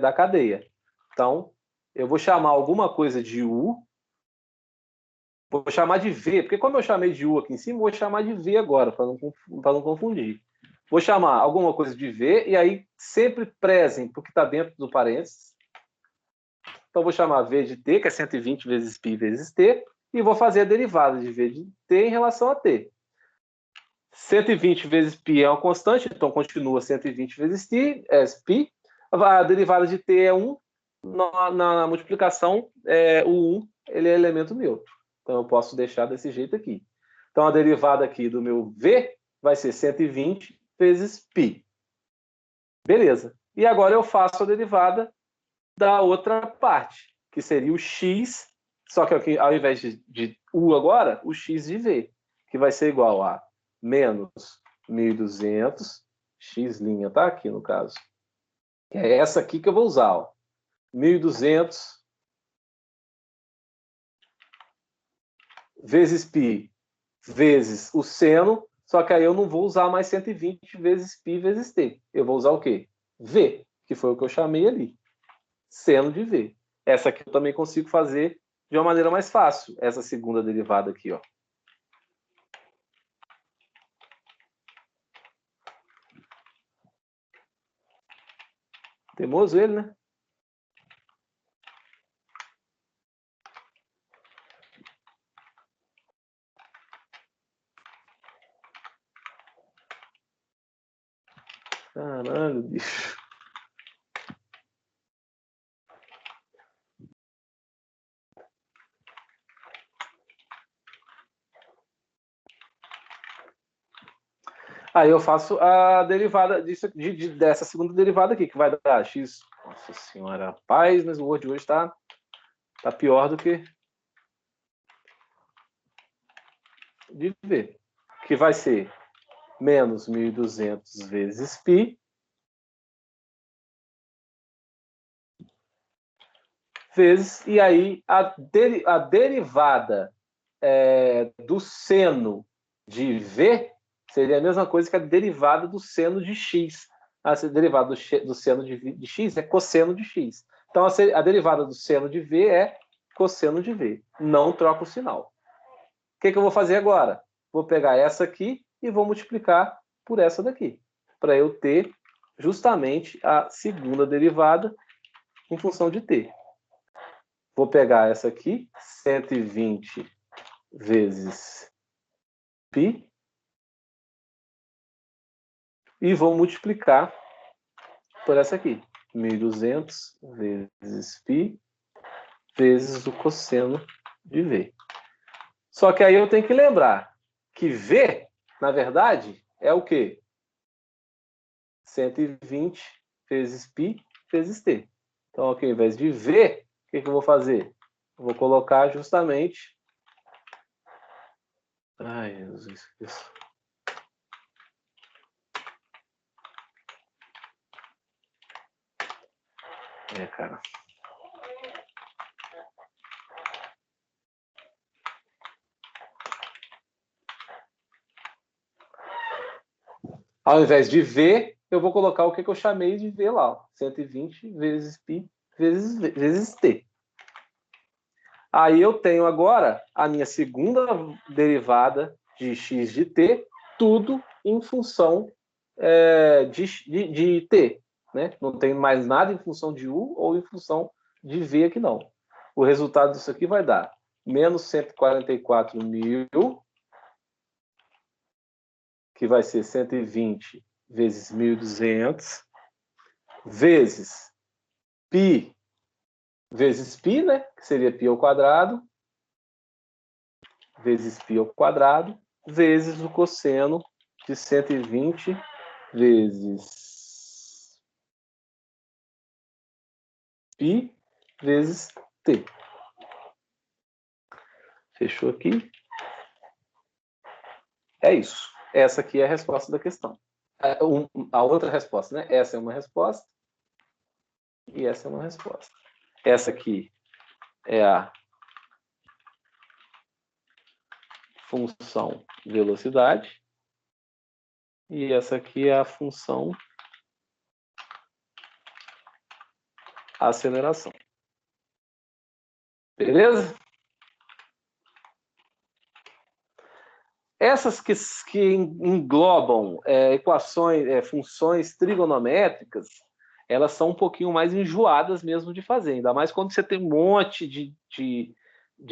da cadeia. Então, eu vou chamar alguma coisa de u, vou chamar de v, porque como eu chamei de u aqui em cima, vou chamar de v agora, para não confundir. Vou chamar alguma coisa de v, e aí sempre prezem para o que está dentro do parênteses. Então, vou chamar v de t, que é 120 vezes π vezes t, e vou fazer a derivada de v de t em relação a t. 120 vezes π é uma constante, então continua 120 vezes π. A derivada de t é 1. na multiplicação, o 1 ele é elemento neutro. Então, eu posso deixar desse jeito aqui. Então, a derivada aqui do meu V vai ser 120 vezes π. Beleza. E agora eu faço a derivada da outra parte, que seria o x, só que aqui, ao invés de u agora, o x de v, que vai ser igual a menos 1.200, x', tá? Aqui no caso. Que é essa aqui que eu vou usar, ó. 1.200 vezes π vezes o seno, só que aí eu não vou usar mais 120 vezes π vezes t. Eu vou usar o quê? V, que foi o que eu chamei ali. Seno de V. Essa aqui eu também consigo fazer de uma maneira mais fácil, essa segunda derivada aqui, ó. Teimoso ele, né? Caralho, bicho. Aí eu faço a derivada disso, dessa segunda derivada aqui, que vai dar x. Nossa senhora, rapaz, mas o Word hoje tá pior do que de V. Que vai ser menos 1.200 vezes π vezes, e aí a derivada do seno de V seria a mesma coisa que a derivada do seno de x. A derivada do seno de x é cosseno de x. Então, a derivada do seno de V é cosseno de V. Não troca o sinal. O que eu vou fazer agora? Vou pegar essa aqui e vou multiplicar por essa daqui, para eu ter justamente a segunda derivada em função de t. Vou pegar essa aqui, 120 vezes π, e vou multiplicar por essa aqui, 1.200 vezes π vezes o cosseno de V. Só que aí eu tenho que lembrar que V, na verdade, é o quê? 120 vezes π vezes t. Então, aqui, ao invés de V, o que eu vou fazer? Eu vou colocar justamente... Ai, Jesus Cristo. Cara. Ao invés de V, eu vou colocar o que eu chamei de V lá. Ó, 120 vezes π vezes t. Aí eu tenho agora a minha segunda derivada de x de t, tudo em função de t. Né? Não tem mais nada em função de u ou em função de v aqui não. O resultado disso aqui vai dar menos 144.000, que vai ser 120 vezes 1.200, vezes π vezes π, né? Que seria π ao quadrado, vezes π ao quadrado, vezes o cosseno de 120 vezes π vezes t. Fechou aqui? É isso. Essa aqui é a resposta da questão. A outra resposta, né? Essa é uma resposta e essa é uma resposta. Essa aqui é a função velocidade e essa aqui é a função aceleração. Beleza? Essas que englobam equações, funções trigonométricas, elas são um pouquinho mais enjoadas mesmo de fazer, ainda mais quando você tem um monte de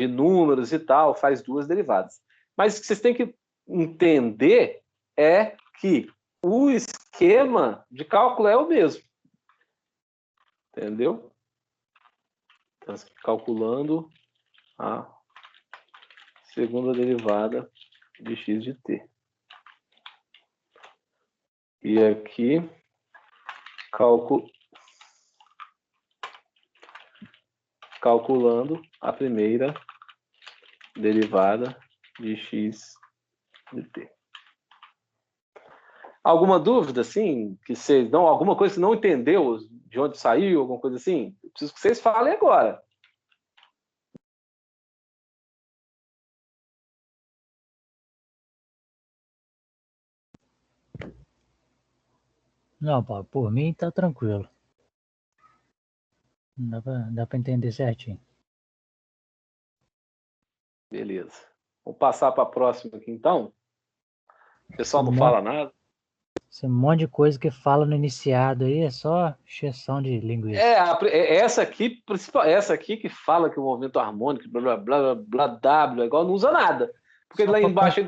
números e tal, faz duas derivadas. Mas o que vocês têm que entender é que o esquema de cálculo é o mesmo. Entendeu? calculando a segunda derivada de x de t. E aqui, calculando a primeira derivada de x de t. Alguma dúvida, assim, que vocês não, alguma coisa que você não entendeu de onde saiu, alguma coisa assim? Eu preciso que vocês falem agora. Não, Paulo, por mim tá tranquilo. Dá pra entender certinho. Beleza. Vamos passar para a próxima aqui, então. O pessoal não fala nada. Esse monte de coisa que fala no iniciado aí é só exceção de linguiça. Essa aqui que fala que o movimento harmônico, blá, blá, blá, blá, W, igual, não usa nada. Porque lá embaixo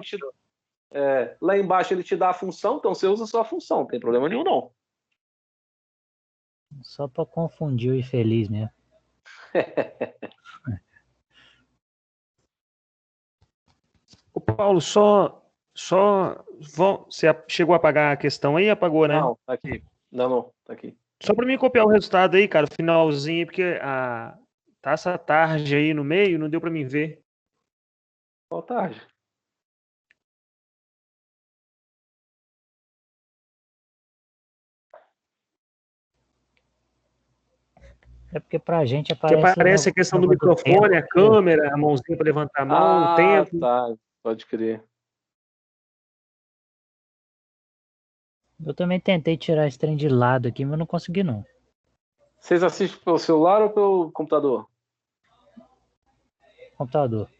ele te dá a função, então você usa só a função, não tem problema nenhum, não. Só para confundir o infeliz mesmo. Ô, Paulo, você chegou a apagar a questão aí? Apagou, né? Não, tá aqui. Não, tá aqui. Só para mim copiar o resultado aí, cara, finalzinho, porque tá essa tarde aí no meio, não deu para mim ver. Qual tarde? É porque pra gente Que aparece... aparece a questão do microfone, a câmera, a mãozinha para levantar a mão, o tempo. Tá, pode crer. Eu também tentei tirar esse trem de lado aqui, mas não consegui, não. Vocês assistem pelo celular ou pelo computador? Computador.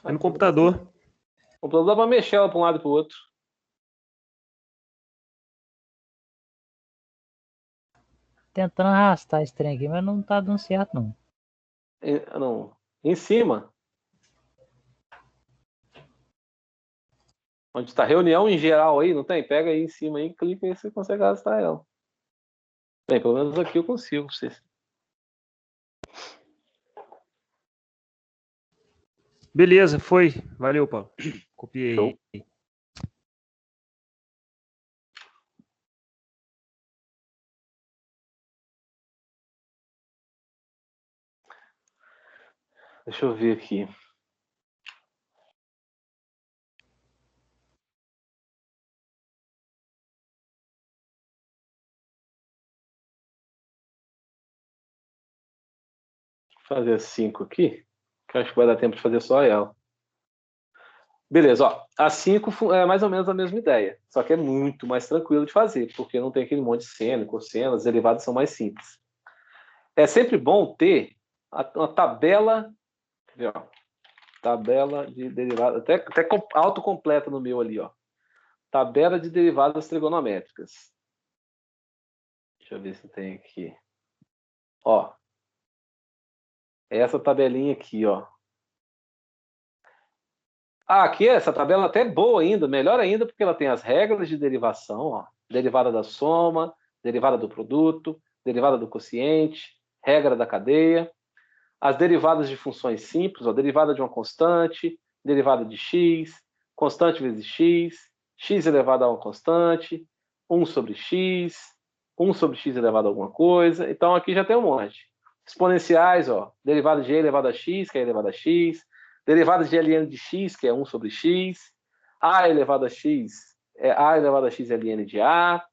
É no computador. O computador dá para mexer ela para um lado e para o outro. Tentando arrastar esse trem aqui, mas não tá dando certo, não. Não. Em cima. Onde está reunião em geral aí, não tem? Pega aí em cima aí, clica e você consegue arrastar ela. Bem, pelo menos aqui eu consigo. Beleza, foi. Valeu, Paulo. Copiei. Show. Deixa eu ver aqui. Vou fazer 5 aqui, que eu acho que vai dar tempo de fazer só ela. Beleza, ó. A 5 é mais ou menos a mesma ideia, só que é muito mais tranquilo de fazer, porque não tem aquele monte de seno, cosseno, as derivadas são mais simples. É sempre bom ter uma tabela, ó, tabela de derivadas, até autocompleta no meu ali, ó. Tabela de derivadas trigonométricas. Deixa eu ver se tem aqui. Ó. Essa tabelinha aqui, ó. Aqui essa tabela até é boa ainda, melhor ainda, porque ela tem as regras de derivação, ó. Derivada da soma, derivada do produto, derivada do quociente, regra da cadeia, as derivadas de funções simples, ó, derivada de uma constante, derivada de x, constante vezes x elevado a uma constante, 1 sobre x, 1 sobre x elevado a alguma coisa. Então aqui já tem um monte. Exponenciais, ó, derivada de e elevado a x, que é elevado a x, derivada de ln de x, que é 1 sobre x, a elevado a x é a elevado a x ln de a.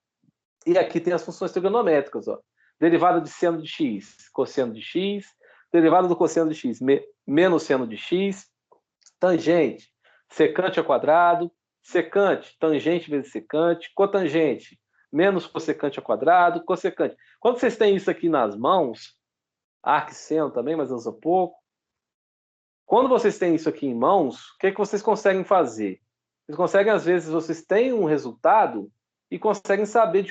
E aqui tem as funções trigonométricas, ó. Derivada de seno de x, cosseno de x, derivada do cosseno de x, menos seno de x, tangente, secante ao quadrado, secante, tangente vezes secante, cotangente, menos cossecante ao quadrado, cossecante. Quando vocês têm isso aqui nas mãos, arco e seno também, mas usa pouco. Quando vocês têm isso aqui em mãos, o que é que vocês conseguem fazer? Vocês conseguem, às vezes, vocês têm um resultado e conseguem saber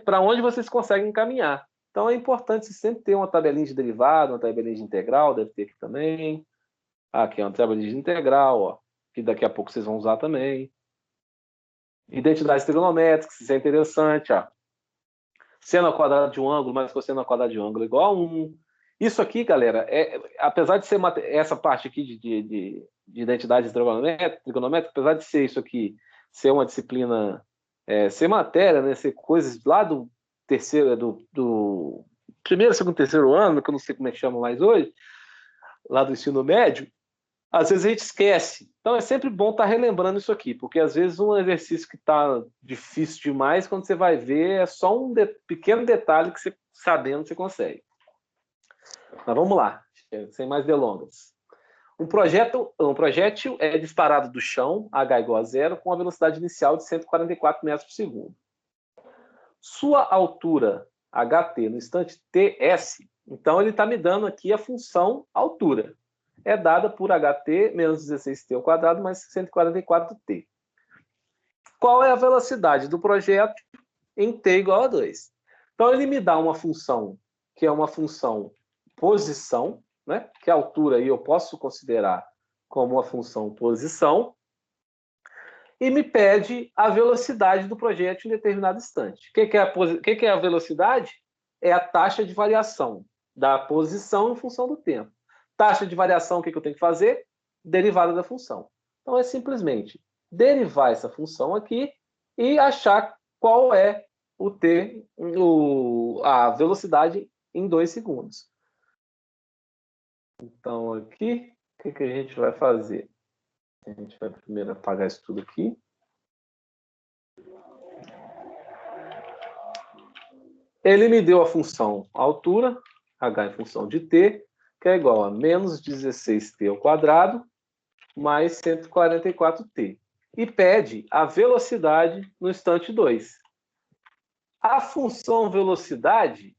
para onde vocês conseguem caminhar. Então é importante você sempre ter uma tabelinha de derivada, uma tabelinha de integral, deve ter aqui também. Aqui é uma tabelinha de integral, ó, que daqui a pouco vocês vão usar também. Identidades trigonométricas, isso é interessante, ó. Seno ao quadrado de um ângulo mais cosseno ao quadrado de um ângulo é igual a 1. Isso aqui, galera, apesar de ser essa parte aqui de identidades trigonométricas, apesar de ser isso aqui, ser uma disciplina, ser matéria, né, ser coisas lá do terceiro, do primeiro, segundo, terceiro ano, que eu não sei como é que chama mais hoje, lá do ensino médio, às vezes a gente esquece. Então é sempre bom estar relembrando isso aqui, porque às vezes um exercício que está difícil demais, quando você vai ver, é só um pequeno detalhe que você, sabendo, você consegue. Mas vamos lá, sem mais delongas. Um projétil é disparado do chão, h igual a 0, com a velocidade inicial de 144 metros por segundo. Sua altura ht no instante ts, então ele está me dando aqui a função altura. É dada por ht menos 16t ao quadrado mais 144t. Qual é a velocidade do projétil em t igual a 2? Então ele me dá uma função que é uma função posição, né? Que a altura aí eu posso considerar como uma função posição, e me pede a velocidade do projétil em determinado instante. O que é a velocidade? É a taxa de variação da posição em função do tempo. Taxa de variação, o que eu tenho que fazer? Derivada da função. Então é simplesmente derivar essa função aqui e achar qual é a velocidade em 2 segundos. Então, aqui, o que a gente vai fazer? A gente vai primeiro apagar isso tudo aqui. Ele me deu a função altura, h em função de t, que é igual a menos 16t ao quadrado, mais 144t. E pede a velocidade no instante 2. A função velocidade,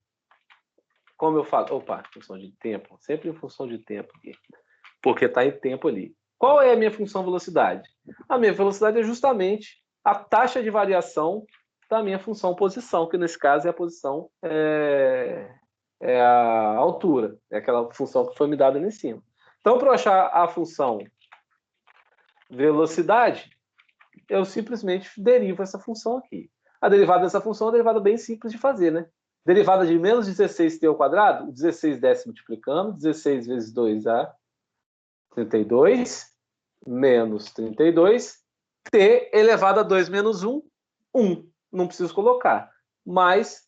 como eu falo, função de tempo, sempre em função de tempo aqui, porque está em tempo ali. Qual é a minha função velocidade? A minha velocidade é justamente a taxa de variação da minha função posição, que nesse caso é a posição, é a altura, é aquela função que foi me dada ali em cima. Então, para eu achar a função velocidade, eu simplesmente derivo essa função aqui. A derivada dessa função é uma derivada bem simples de fazer, né? Derivada de menos 16t ao quadrado, 16 décimo multiplicando, 16 vezes 2 dá 32, menos 32, t elevado a 2 menos 1, 1. Não preciso colocar. Mais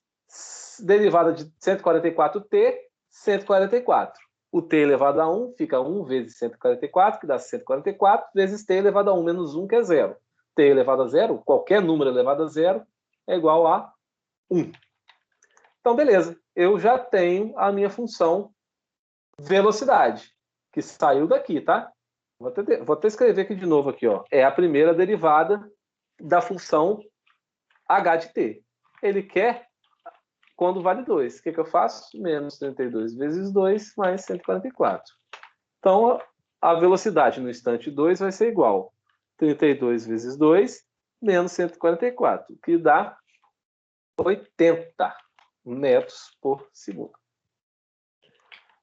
derivada de 144t, 144. O t elevado a 1 fica 1 vezes 144, que dá 144, vezes t elevado a 1 menos 1, que é 0. T elevado a 0, qualquer número elevado a 0, é igual a 1. Então, beleza. Eu já tenho a minha função velocidade, que saiu daqui, tá? Vou até escrever aqui de novo aqui, ó. É a primeira derivada da função h de t. Ele quer quando vale 2. O que eu faço? Menos 32 vezes 2 mais 144. Então, a velocidade no instante 2 vai ser igual a 32 vezes 2 menos 144, que dá 80 metros por segundo.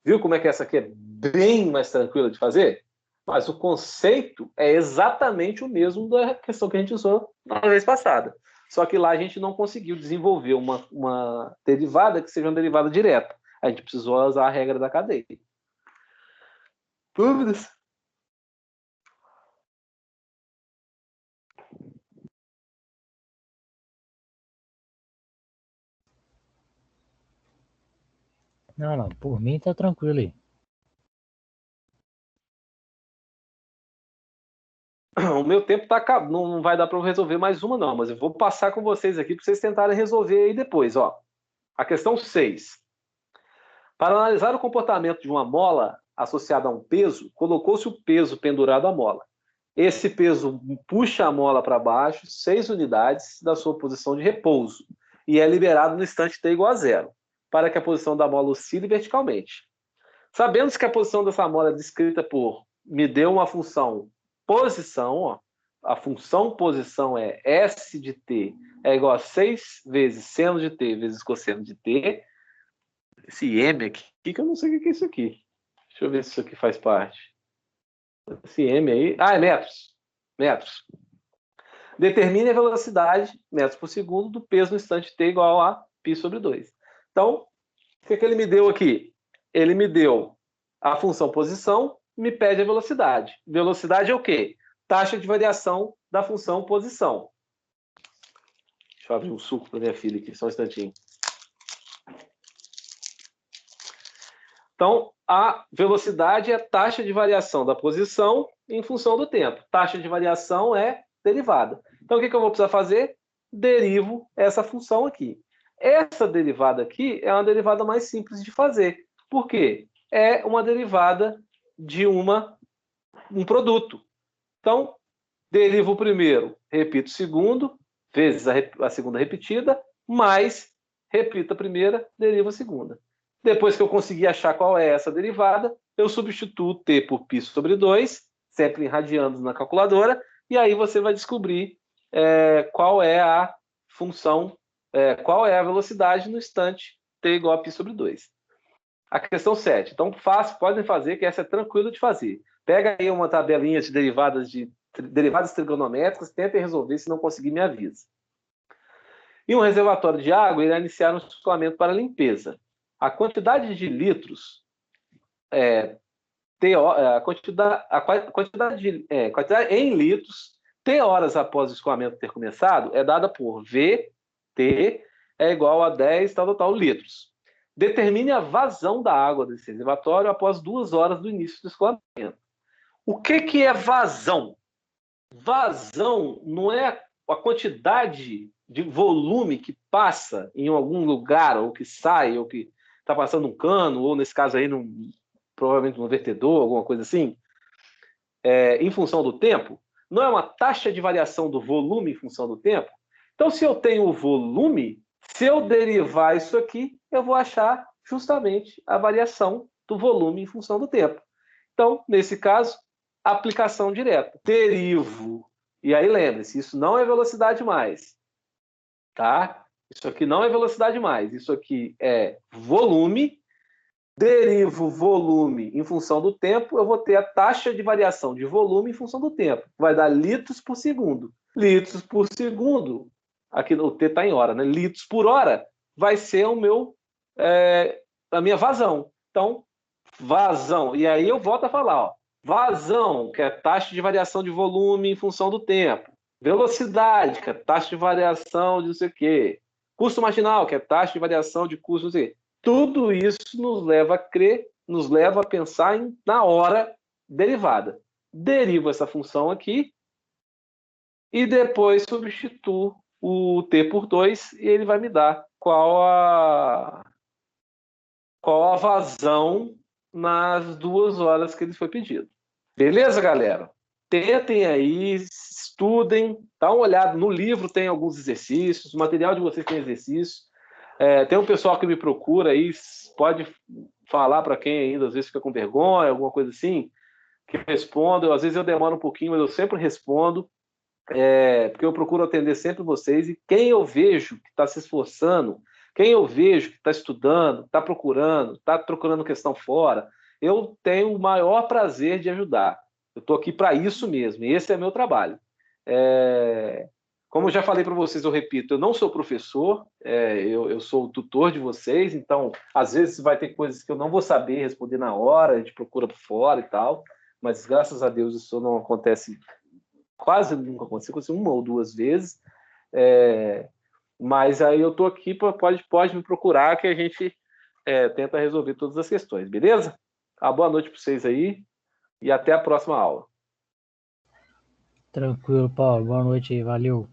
Viu como é que essa aqui é bem mais tranquila de fazer? Mas o conceito é exatamente o mesmo da questão que a gente usou na vez passada. Só que lá a gente não conseguiu desenvolver uma derivada que seja uma derivada direta. A gente precisou usar a regra da cadeia. Dúvidas? Não, por mim tá tranquilo aí. O meu tempo tá acabando, não vai dar para eu resolver mais uma não, mas eu vou passar com vocês aqui para vocês tentarem resolver aí depois, ó. A questão 6. Para analisar o comportamento de uma mola associada a um peso, colocou-se o peso pendurado à mola. Esse peso puxa a mola para baixo 6 unidades da sua posição de repouso e é liberado no instante t igual a 0, para que a posição da mola oscile verticalmente. Sabendo que a posição dessa mola é descrita por me deu uma função posição, ó, a função posição é S de t é igual a 6 vezes seno de t vezes cosseno de t. Esse M aqui, que eu não sei o que é isso aqui. Deixa eu ver se isso aqui faz parte. Esse M aí... Ah, é metros. Metros. Determine a velocidade, metros por segundo, do peso no instante t igual a π sobre 2. Então, o que ele me deu aqui? ele me deu a função posição, me pede a velocidade. Velocidade é o quê? Taxa de variação da função posição. Deixa eu abrir um suco para minha filha aqui, só um instantinho. Então, a velocidade é a taxa de variação da posição em função do tempo. Taxa de variação é derivada. Então, o que eu vou precisar fazer? Derivo essa função aqui. Essa derivada aqui é uma derivada mais simples de fazer. Por quê? É uma derivada de um produto. Então, derivo o primeiro, repito o segundo, vezes a segunda repetida, mais repito a primeira, derivo a segunda. Depois que eu conseguir achar qual é essa derivada, eu substituo t por π sobre 2, sempre em radianos na calculadora, e aí você vai descobrir qual é a função, qual é a velocidade no instante t igual a π sobre 2. A questão 7. Então, podem fazer, que essa é tranquila de fazer. Pega aí uma tabelinha de derivadas trigonométricas, tentem resolver, se não conseguir, me avisa. Em um reservatório de água, irá iniciar um ciclamento para limpeza. A quantidade de litros, a quantidade em litros, T horas após o escoamento ter começado, é dada por VT é igual a 10 tal litros. Determine a vazão da água desse reservatório após 2 horas do início do escoamento. O que é vazão? Vazão não é a quantidade de volume que passa em algum lugar, ou que sai, ou que está passando um cano, ou nesse caso aí, provavelmente num vertedor, alguma coisa assim, em função do tempo. Não é uma taxa de variação do volume em função do tempo. Então, se eu tenho o volume, se eu derivar isso aqui, eu vou achar justamente a variação do volume em função do tempo. Então, nesse caso, aplicação direta. Derivo. E aí, lembre-se, isso não é velocidade mais. Tá? Isso aqui não é velocidade mais. Isso aqui é volume. Derivo volume em função do tempo, eu vou ter a taxa de variação de volume em função do tempo. Vai dar litros por segundo. Litros por segundo, aqui o T está em hora, né? Litros por hora vai ser a minha vazão. Então, vazão. E aí eu volto a falar, ó, vazão, que é a taxa de variação de volume em função do tempo. Velocidade, que é a taxa de variação de não sei o quê. Custo marginal, que é a taxa de variação de custo, não sei o quê. Tudo isso nos leva a crer, nos leva a pensar na hora derivada. Derivo essa função aqui e depois substituo o t por 2 e ele vai me dar qual a vazão nas 2 horas que ele foi pedido. Beleza, galera? Tentem aí, estudem, dá uma olhada no livro, tem alguns exercícios, o material de vocês tem exercícios. Tem um pessoal que me procura aí, pode falar para quem ainda às vezes fica com vergonha, alguma coisa assim, que eu respondo. Às vezes eu demoro um pouquinho, mas eu sempre respondo, porque eu procuro atender sempre vocês. E quem eu vejo que está se esforçando, quem eu vejo que está estudando, está procurando questão fora, eu tenho o maior prazer de ajudar. Eu estou aqui para isso mesmo, e esse é meu trabalho. Como eu já falei para vocês, eu repito, eu não sou professor, eu sou o tutor de vocês, então, às vezes vai ter coisas que eu não vou saber responder na hora, a gente procura por fora e tal, mas graças a Deus isso não acontece, quase nunca aconteceu, uma ou 2 vezes, mas aí eu estou aqui, pode me procurar que a gente tenta resolver todas as questões, beleza? Boa noite para vocês aí e até a próxima aula. Tranquilo, Paulo. Boa noite aí. Valeu.